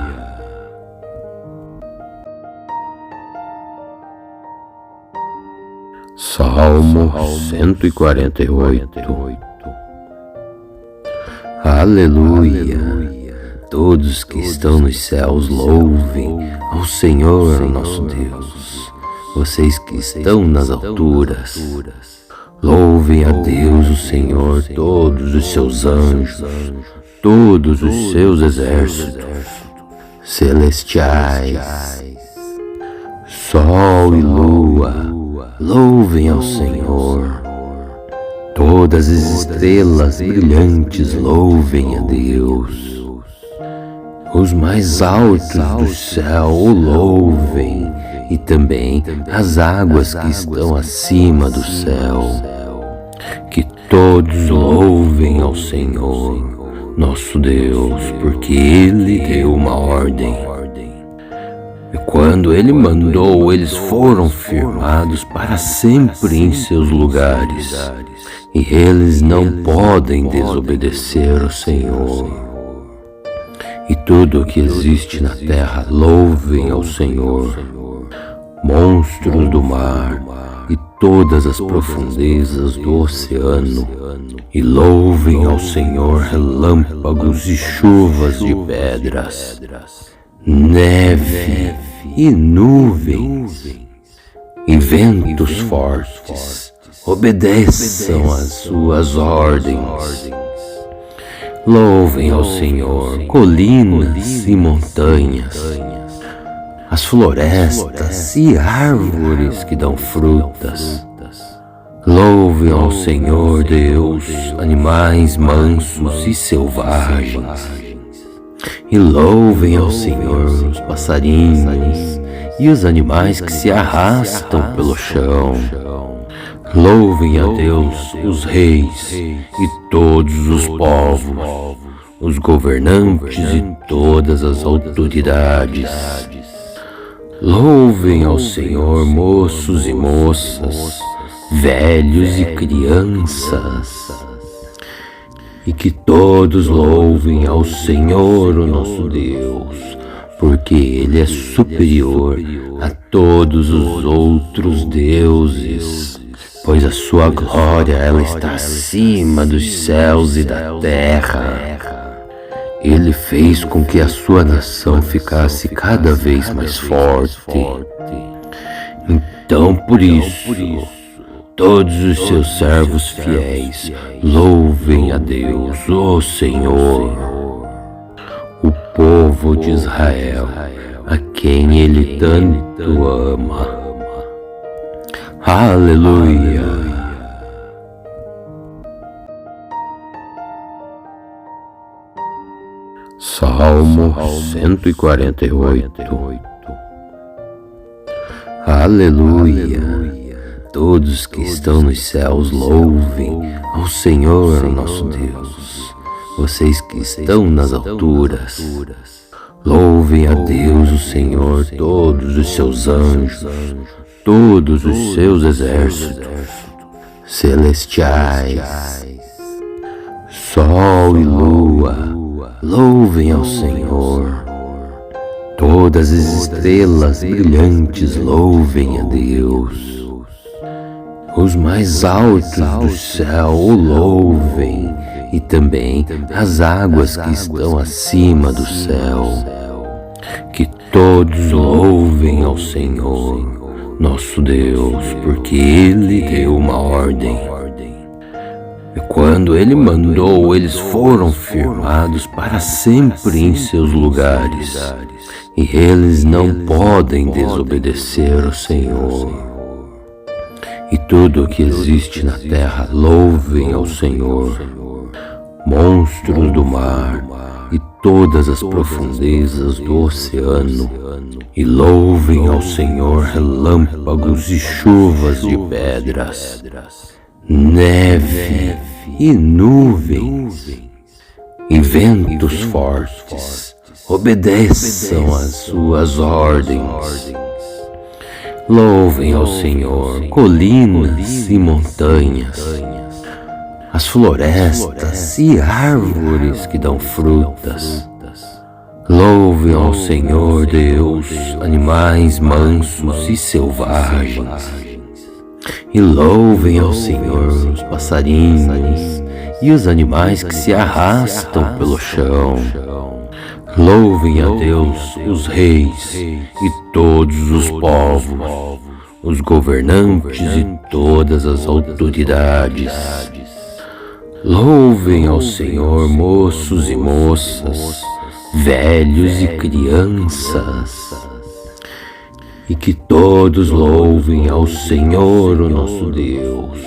[SPEAKER 1] Salmo 148. Aleluia! Todos que estão nos céus louvem ao Senhor nosso Deus. Vocês que estão nas alturas, louvem a Deus o Senhor, todos os seus anjos, todos os seus exércitos celestiais. Sol e lua, louvem ao Senhor. Todas as estrelas brilhantes louvem a Deus. Os mais altos do céu o louvem, e também as águas que estão acima do céu. Que todos louvem ao Senhor, nosso Deus, porque Ele deu uma ordem. E quando Ele mandou, eles foram firmados para sempre em seus lugares. E eles não podem desobedecer ao Senhor. E tudo o que existe na terra, louvem ao Senhor. Monstros do mar e todas as profundezas do oceano. E louvem ao Senhor relâmpagos e chuvas de pedras, neve e nuvens e ventos fortes. Obedeçam às suas ordens. Louvem ao Senhor colinas e montanhas, as florestas e árvores que dão frutas. Louvem ao Senhor Deus animais mansos e selvagens. E louvem ao Senhor os passarinhos e os animais que se arrastam pelo chão. Louvem a Deus os reis e todos os povos, os governantes e todas as autoridades. Louvem ao Senhor moços e moças, velhos e crianças. E que todos louvem ao Senhor, o nosso Deus, porque Ele é superior a todos os outros deuses, pois a sua glória ela está acima dos céus e da terra. Ele fez com que a sua nação ficasse cada vez mais forte. Então, por isso, todos os seus servos fiéis louvem a Deus, o Senhor, o povo de Israel, a quem Ele tanto ama. Aleluia! Salmo 148. Aleluia! Todos que estão nos céus louvem ao Senhor nosso Deus. Vocês que estão nas alturas, louvem a Deus o Senhor, todos os seus anjos, todos os seus exércitos celestiais. Sol e lua, louvem ao Senhor. Todas as estrelas brilhantes louvem a Deus. Os mais altos do céu o louvem, e também as águas que estão acima do céu. Que todos louvem ao Senhor, nosso Deus, porque Ele deu uma ordem. E quando Ele mandou, eles foram firmados para sempre em seus lugares. E eles não podem desobedecer ao Senhor. E tudo o que existe na terra, louvem ao Senhor. Monstros do mar e todas as profundezas do oceano. E louvem ao Senhor relâmpagos e chuvas de pedras, neve e nuvens e ventos fortes. Obedeçam às suas ordens. Louvem ao Senhor colinas e montanhas, as florestas e árvores que dão frutas. Louvem ao Senhor Deus animais mansos e selvagens. E louvem ao Senhor os passarinhos e os animais que se arrastam pelo chão. Louvem a Deus os reis e todos os povos, os governantes e todas as autoridades. Louvem ao Senhor moços e moças, velhos e crianças. E que todos louvem ao Senhor, o nosso Deus,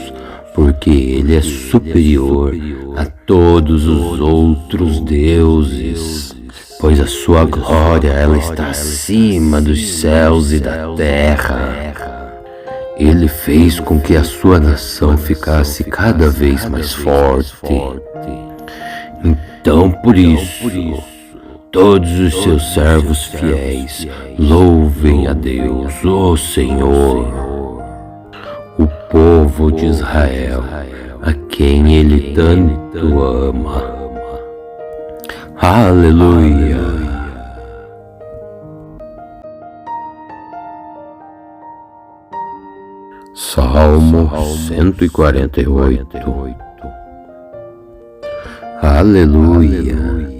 [SPEAKER 1] porque Ele é superior a todos os outros deuses, pois a sua glória ela está acima dos céus e da terra. Ele fez com que a sua nação ficasse cada vez mais forte. Então, por isso, todos os seus servos fiéis louvem a Deus, o Senhor, o povo de Israel, a quem Ele tanto ama. Aleluia! Salmo 148. Aleluia!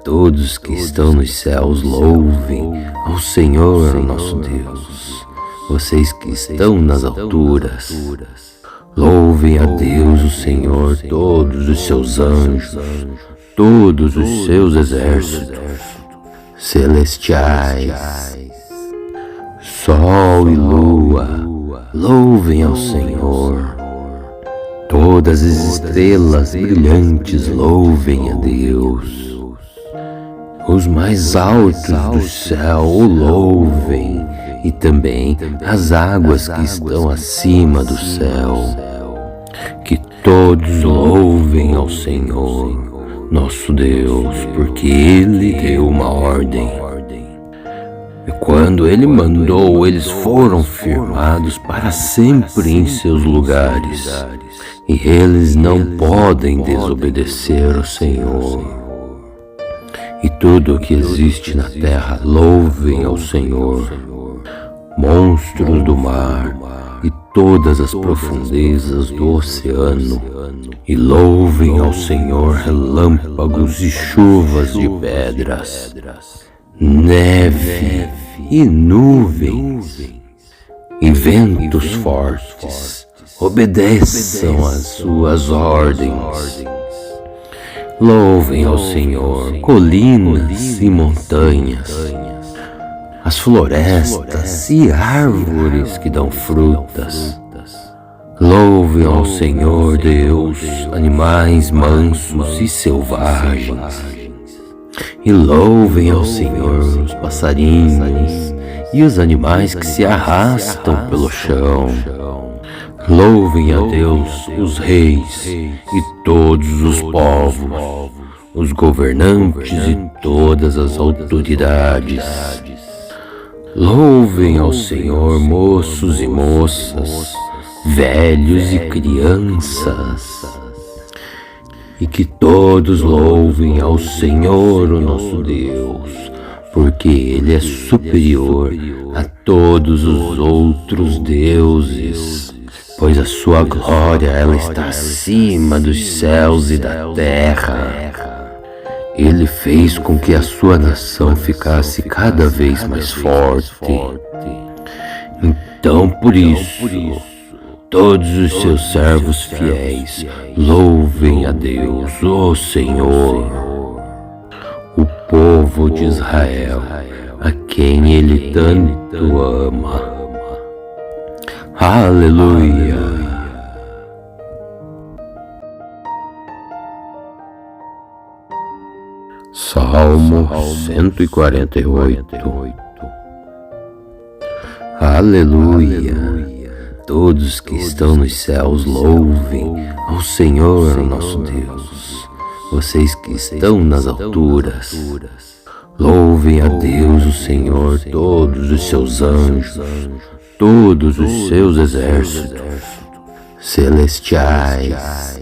[SPEAKER 1] Todos que estão nos céus louvem ao Senhor, nosso Deus. Vocês que estão nas alturas, louvem a Deus, o Senhor, todos os seus anjos, todos os seus exércitos celestiais. Sol e lua, louvem ao Senhor. Todas as estrelas brilhantes louvem a Deus. Os mais altos do céu o louvem, e também as águas que estão acima do céu. Que todos louvem ao Senhor, nosso Deus, porque Ele deu uma ordem. E quando Ele mandou, eles foram firmados para sempre em seus lugares. E eles não podem desobedecer ao Senhor. E tudo o que existe na terra louvem ao Senhor. Monstros do mar e todas as profundezas do oceano. E louvem ao Senhor relâmpagos e chuvas de pedras, neve e nuvens e ventos fortes. Obedeçam às suas ordens. Louvem ao Senhor colinas e montanhas, as florestas e árvores que dão frutas. Louvem ao Senhor Deus animais mansos e selvagens. E louvem ao Senhor os passarinhos e os animais que se arrastam pelo chão. Louvem a Deus os reis e todos os povos, os governantes e todas as autoridades. Louvem ao Senhor moços e moças, velhos e crianças. E que todos louvem ao Senhor, o nosso Deus, porque Ele é superior a todos os outros deuses, pois a sua glória ela está acima dos céus e da terra. Ele fez com que a sua nação ficasse cada vez mais forte. Então, por isso, todos os seus servos fiéis louvem a Deus, o Senhor, o povo de Israel, a quem Ele tanto ama. Aleluia! Salmo 148. Aleluia! Todos que estão nos céus louvem ao Senhor, nosso Deus. Vocês que estão nas alturas, louvem a Deus, o Senhor, todos os seus anjos, todos os seus exércitos celestiais.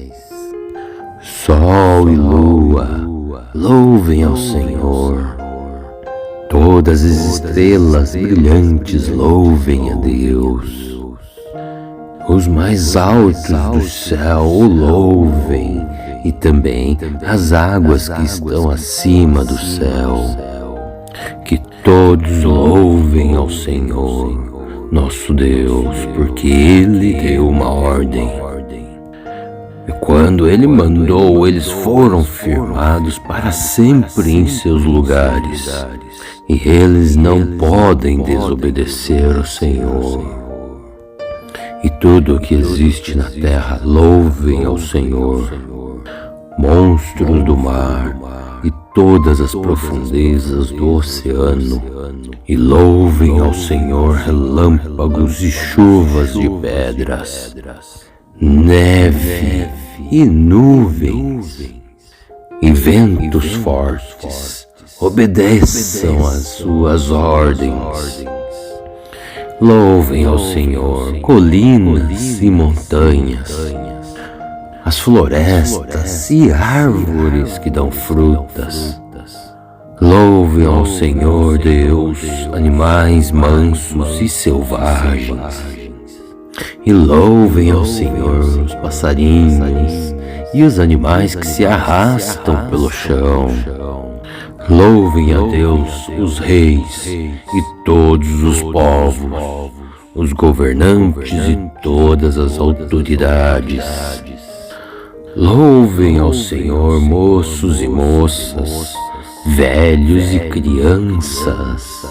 [SPEAKER 1] Sol e lua, louvem ao Senhor. Todas as estrelas brilhantes louvem a Deus. Os mais altos do céu o louvem, e também as águas que estão acima do céu. Que todos louvem ao Senhor, nosso Deus, porque Ele deu uma ordem. E quando Ele mandou, eles foram firmados para sempre em seus lugares, e eles não podem desobedecer ao Senhor. E tudo o que existe na terra louvem ao Senhor, monstros do mar e todas as profundezas do oceano, e louvem ao Senhor relâmpagos e chuvas de pedras, neve e nuvens e ventos fortes, obedeçam às suas ordens. Louvem ao Senhor colinas e montanhas, as florestas e árvores que dão frutas. Louvem ao Senhor Deus animais mansos e selvagens. E louvem ao Senhor os passarinhos e os animais que se arrastam pelo chão. Louvem a Deus os reis e todos os povos, os governantes e todas as autoridades. Louvem ao Senhor moços e moças, velhos e crianças.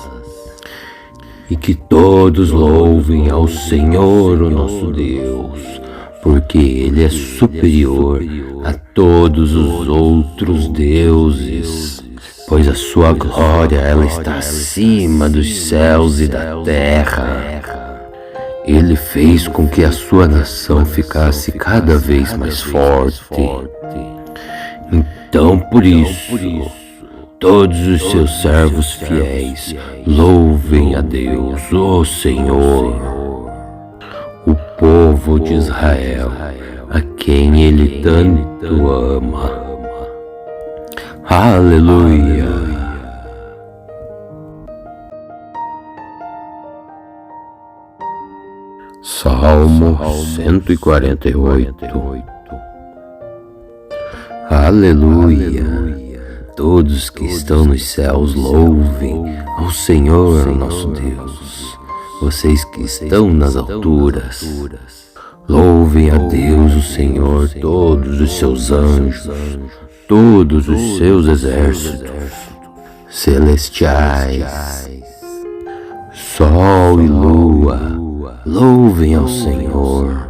[SPEAKER 1] E que todos louvem ao Senhor, o nosso Deus, porque Ele é superior a todos os outros deuses. Pois a sua glória, ela está acima dos céus e da terra. Ele fez com que a sua nação ficasse cada vez mais forte. Então, por isso, todos os seus servos fiéis louvem a Deus, o Senhor, o povo de Israel, a quem Ele tanto ama. Aleluia! Salmo 148. Aleluia! Todos que estão nos céus louvem ao Senhor, nosso Deus. Vocês que estão nas alturas, louvem a Deus, o Senhor, todos os seus anjos, todos os seus exércitos celestiais. Sol e lua, louvem ao Senhor.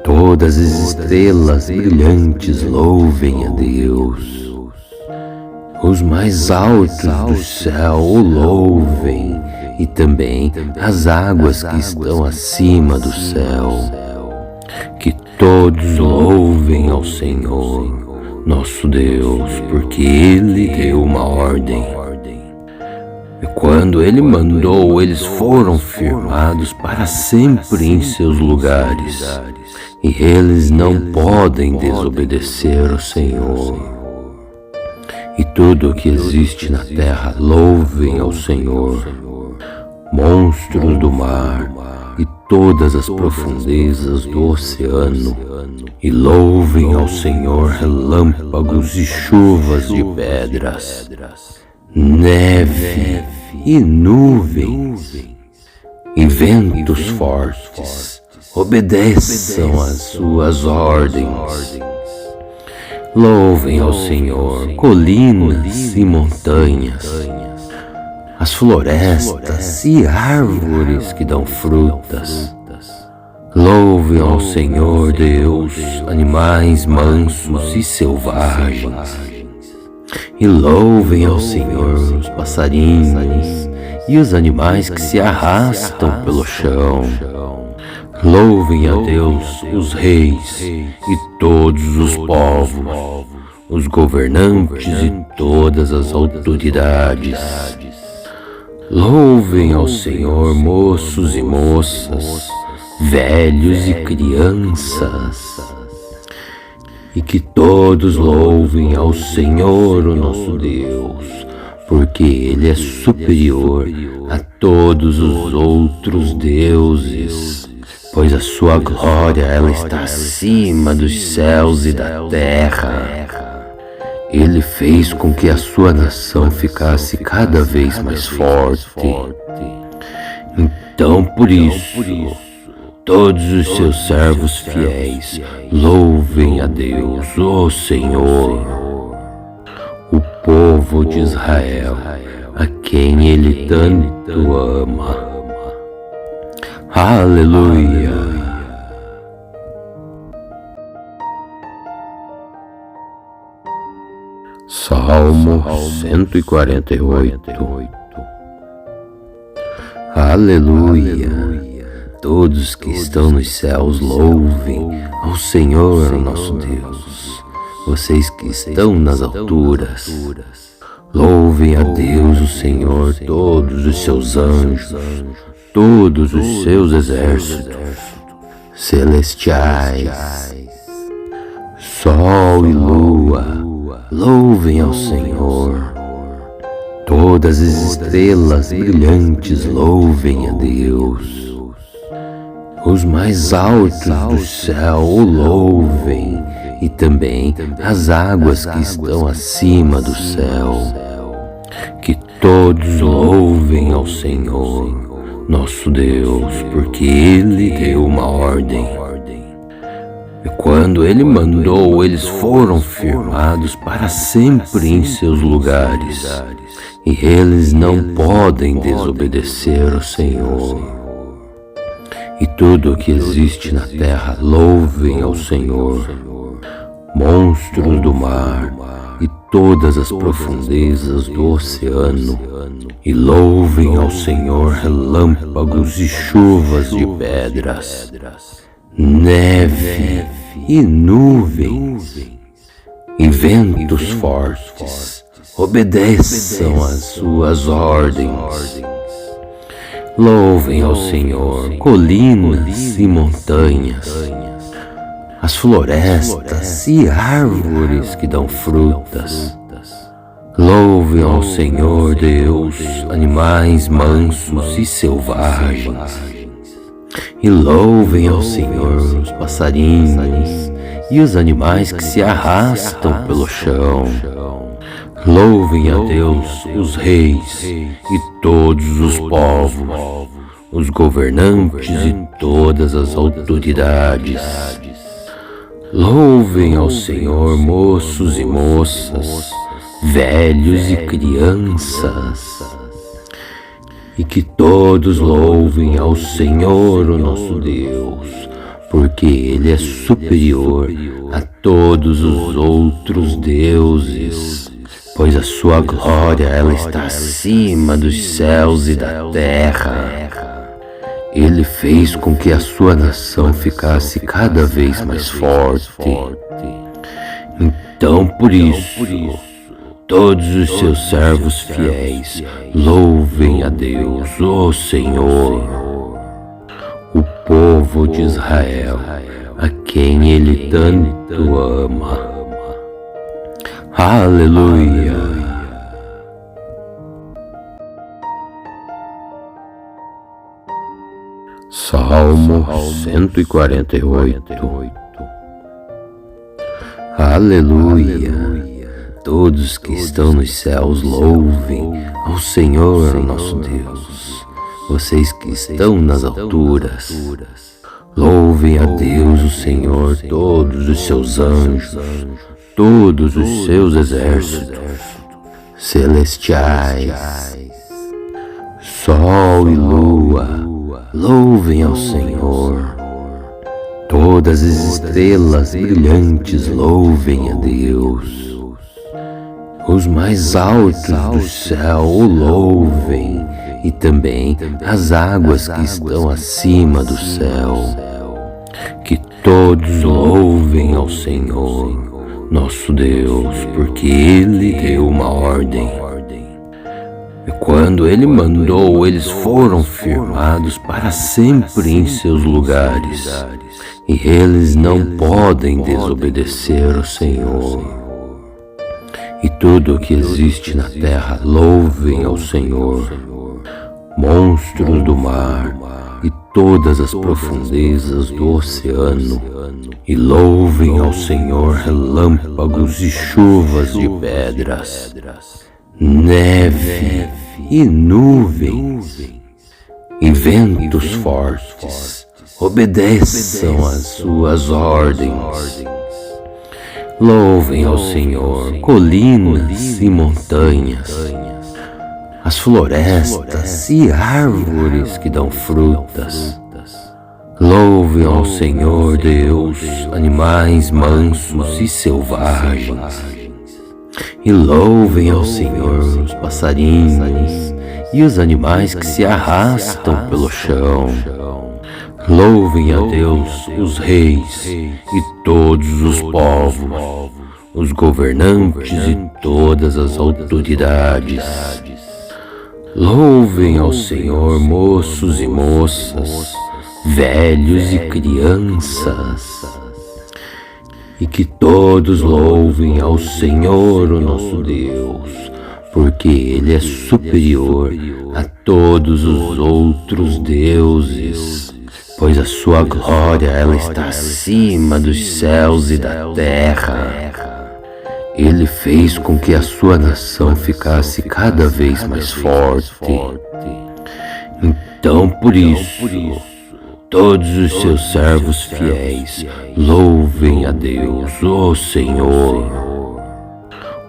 [SPEAKER 1] Todas as estrelas brilhantes louvem a Deus. Os mais altos do céu o louvem, e também as águas que estão acima do céu. Que todos louvem ao Senhor, nosso Deus, porque Ele deu uma ordem. E quando Ele mandou, eles foram firmados para sempre em seus lugares, e eles não podem desobedecer ao Senhor. E tudo o que existe na terra louvem ao Senhor, monstros do mar e todas as profundezas do oceano, e louvem ao Senhor relâmpagos e chuvas de pedras, neve e nuvens e ventos fortes, obedeçam às suas ordens. Louvem ao Senhor colinas e montanhas, as florestas e árvores que dão frutas. Louvem ao Senhor Deus animais mansos e selvagens. E louvem ao Senhor os passarinhos e os animais que se arrastam pelo chão. Louvem a Deus os reis e todos os povos, os governantes e todas as autoridades. Louvem ao Senhor moços e moças, velhos e crianças. E que todos louvem ao Senhor, o nosso Deus, porque Ele é superior a todos os outros deuses. Pois pois a sua glória ela está acima dos céus e da terra. Ele fez com que a sua nação ficasse cada vez mais forte. Então, por isso, todos os seus servos fiéis louvem a Deus, o Senhor, o povo de Israel, a quem Ele tanto ama. Aleluia! Salmo 148. Aleluia! Todos que estão nos céus louvem ao Senhor nosso Deus. Vocês que estão nas alturas, louvem a Deus o Senhor, todos os seus anjos, todos os seus exércitos celestiais. Sol e lua, louvem ao Senhor. Todas as estrelas brilhantes louvem a Deus. Os mais altos do céu o louvem, e também as águas que estão acima do céu. Que todos louvem ao Senhor, nosso Deus, porque Ele deu uma ordem. E quando Ele mandou, eles foram firmados para sempre em seus lugares. E eles não podem desobedecer ao Senhor. E tudo o que existe na terra louvem ao Senhor. Monstros do mar e todas as profundezas do oceano. E louvem ao Senhor relâmpagos e chuvas de pedras, neve e nuvens e ventos fortes. Obedeçam às suas ordens. Louvem ao Senhor colinas e montanhas, as florestas e árvores que dão frutas. Louvem ao Senhor Deus animais mansos e selvagens. E louvem ao Senhor os passarinhos e os animais que se arrastam pelo chão. Louvem a Deus os reis e todos os povos, os governantes e todas as autoridades. Louvem ao Senhor moços e moças, velhos e crianças. E que todos louvem ao Senhor, o nosso Deus, porque Ele é superior a todos os outros deuses. Pois a sua glória ela está acima dos céus e da terra. Ele fez com que a sua nação ficasse cada vez mais forte. Então, por isso, todos os seus servos fiéis louvem a Deus, o Senhor, o povo de Israel, a quem Ele tanto ama. Aleluia! Salmo 148. Aleluia! Todos que estão nos céus louvem ao Senhor nosso Deus. Vocês que estão nas alturas, louvem a Deus o Senhor, todos os seus anjos, todos os seus exércitos celestiais. Sol e lua, louvem ao Senhor. Todas as estrelas brilhantes louvem a Deus. Os mais altos do céu o louvem, e também as águas que estão acima do céu. Que todos louvem ao Senhor, nosso Deus, porque Ele deu uma ordem. E quando Ele mandou, eles foram firmados para sempre em seus lugares. E eles não podem desobedecer ao Senhor. E tudo o que existe na terra louvem ao Senhor. Monstros do mar e todas as profundezas do oceano, e louvem ao Senhor relâmpagos e chuvas de pedras, neve e nuvens, e ventos fortes, obedeçam às suas ordens. Louvem ao Senhor colinas e montanhas, as florestas e árvores que dão frutas. Louvem ao Senhor Deus animais mansos e selvagens, e louvem ao Senhor os passarinhos e os animais que se arrastam pelo chão. Louvem a Deus os reis e todos os povos, os governantes e todas as autoridades. Louvem ao Senhor moços e moças, velhos e crianças, e que todos louvem ao Senhor, o nosso Deus, porque Ele é superior a todos os outros deuses, pois a sua glória ela está acima dos céus e da terra. Ele fez com que a sua nação ficasse cada vez mais forte. Então, por isso, todos os seus servos fiéis louvem a Deus, o Senhor,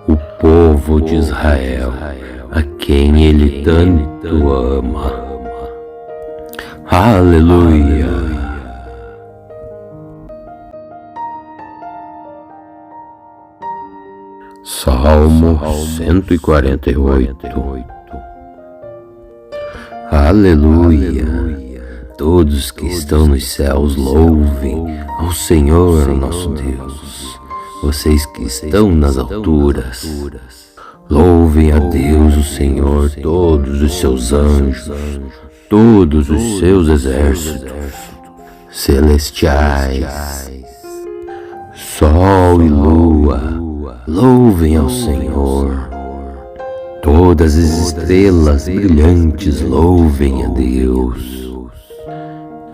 [SPEAKER 1] o povo de Israel, a quem Ele tanto ama. Aleluia! Salmo 148. Aleluia! Todos que estão nos céus louvem ao Senhor, o nosso Deus. Vocês que estão nas alturas, louvem a Deus, o Senhor, todos os seus anjos, todos os seus exércitos celestiais. Sol e lua, louvem ao Senhor. Todas as estrelas brilhantes louvem a Deus.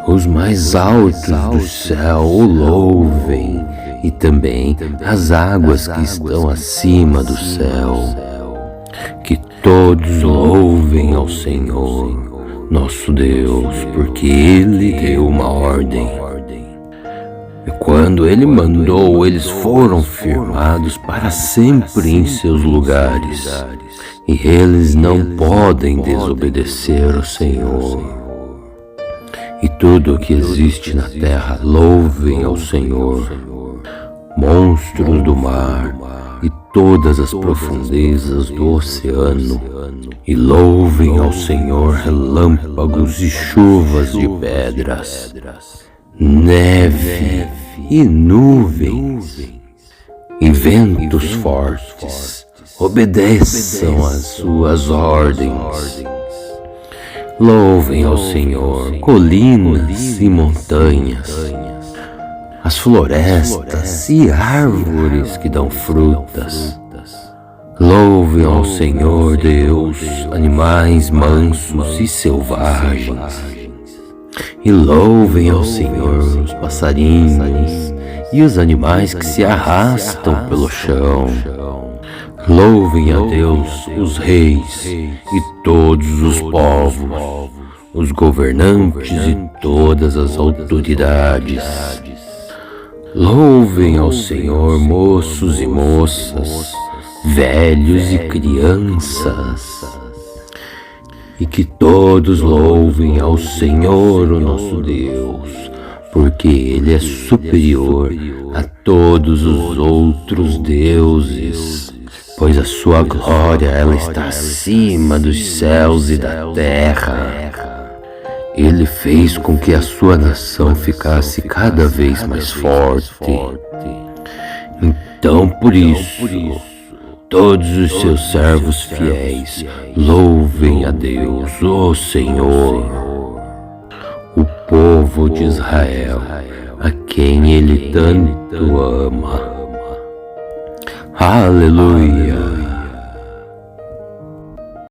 [SPEAKER 1] Os mais altos do céu o louvem, e também as águas que estão acima do céu. Que todos louvem ao Senhor, nosso Deus, porque Ele deu uma ordem. E quando Ele mandou, eles foram firmados para sempre em seus lugares. E eles não podem desobedecer ao Senhor. E tudo o que existe na terra louvem ao Senhor. Monstros do mar e todas as profundezas do oceano, e louvem ao Senhor relâmpagos e chuvas de pedras, neve e nuvens, e ventos fortes, obedeçam às suas ordens. Louvem ao Senhor colinas e montanhas, as florestas e árvores que dão frutas. Louvem ao Senhor Deus animais mansos e selvagens, e louvem ao Senhor os passarinhos e os animais que se arrastam pelo chão. Louvem a Deus os reis e todos os povos, os governantes e todas as autoridades. Louvem ao Senhor moços e moças, velhos e crianças, e que todos louvem ao Senhor, o nosso Deus, porque Ele é superior a todos os outros deuses, pois a sua glória ela está acima dos céus e da terra. Ele fez com que a sua nação ficasse cada vez mais forte. Então, por isso, todos os seus servos fiéis louvem a Deus, o Senhor, o povo de Israel, a quem Ele tanto ama. Aleluia!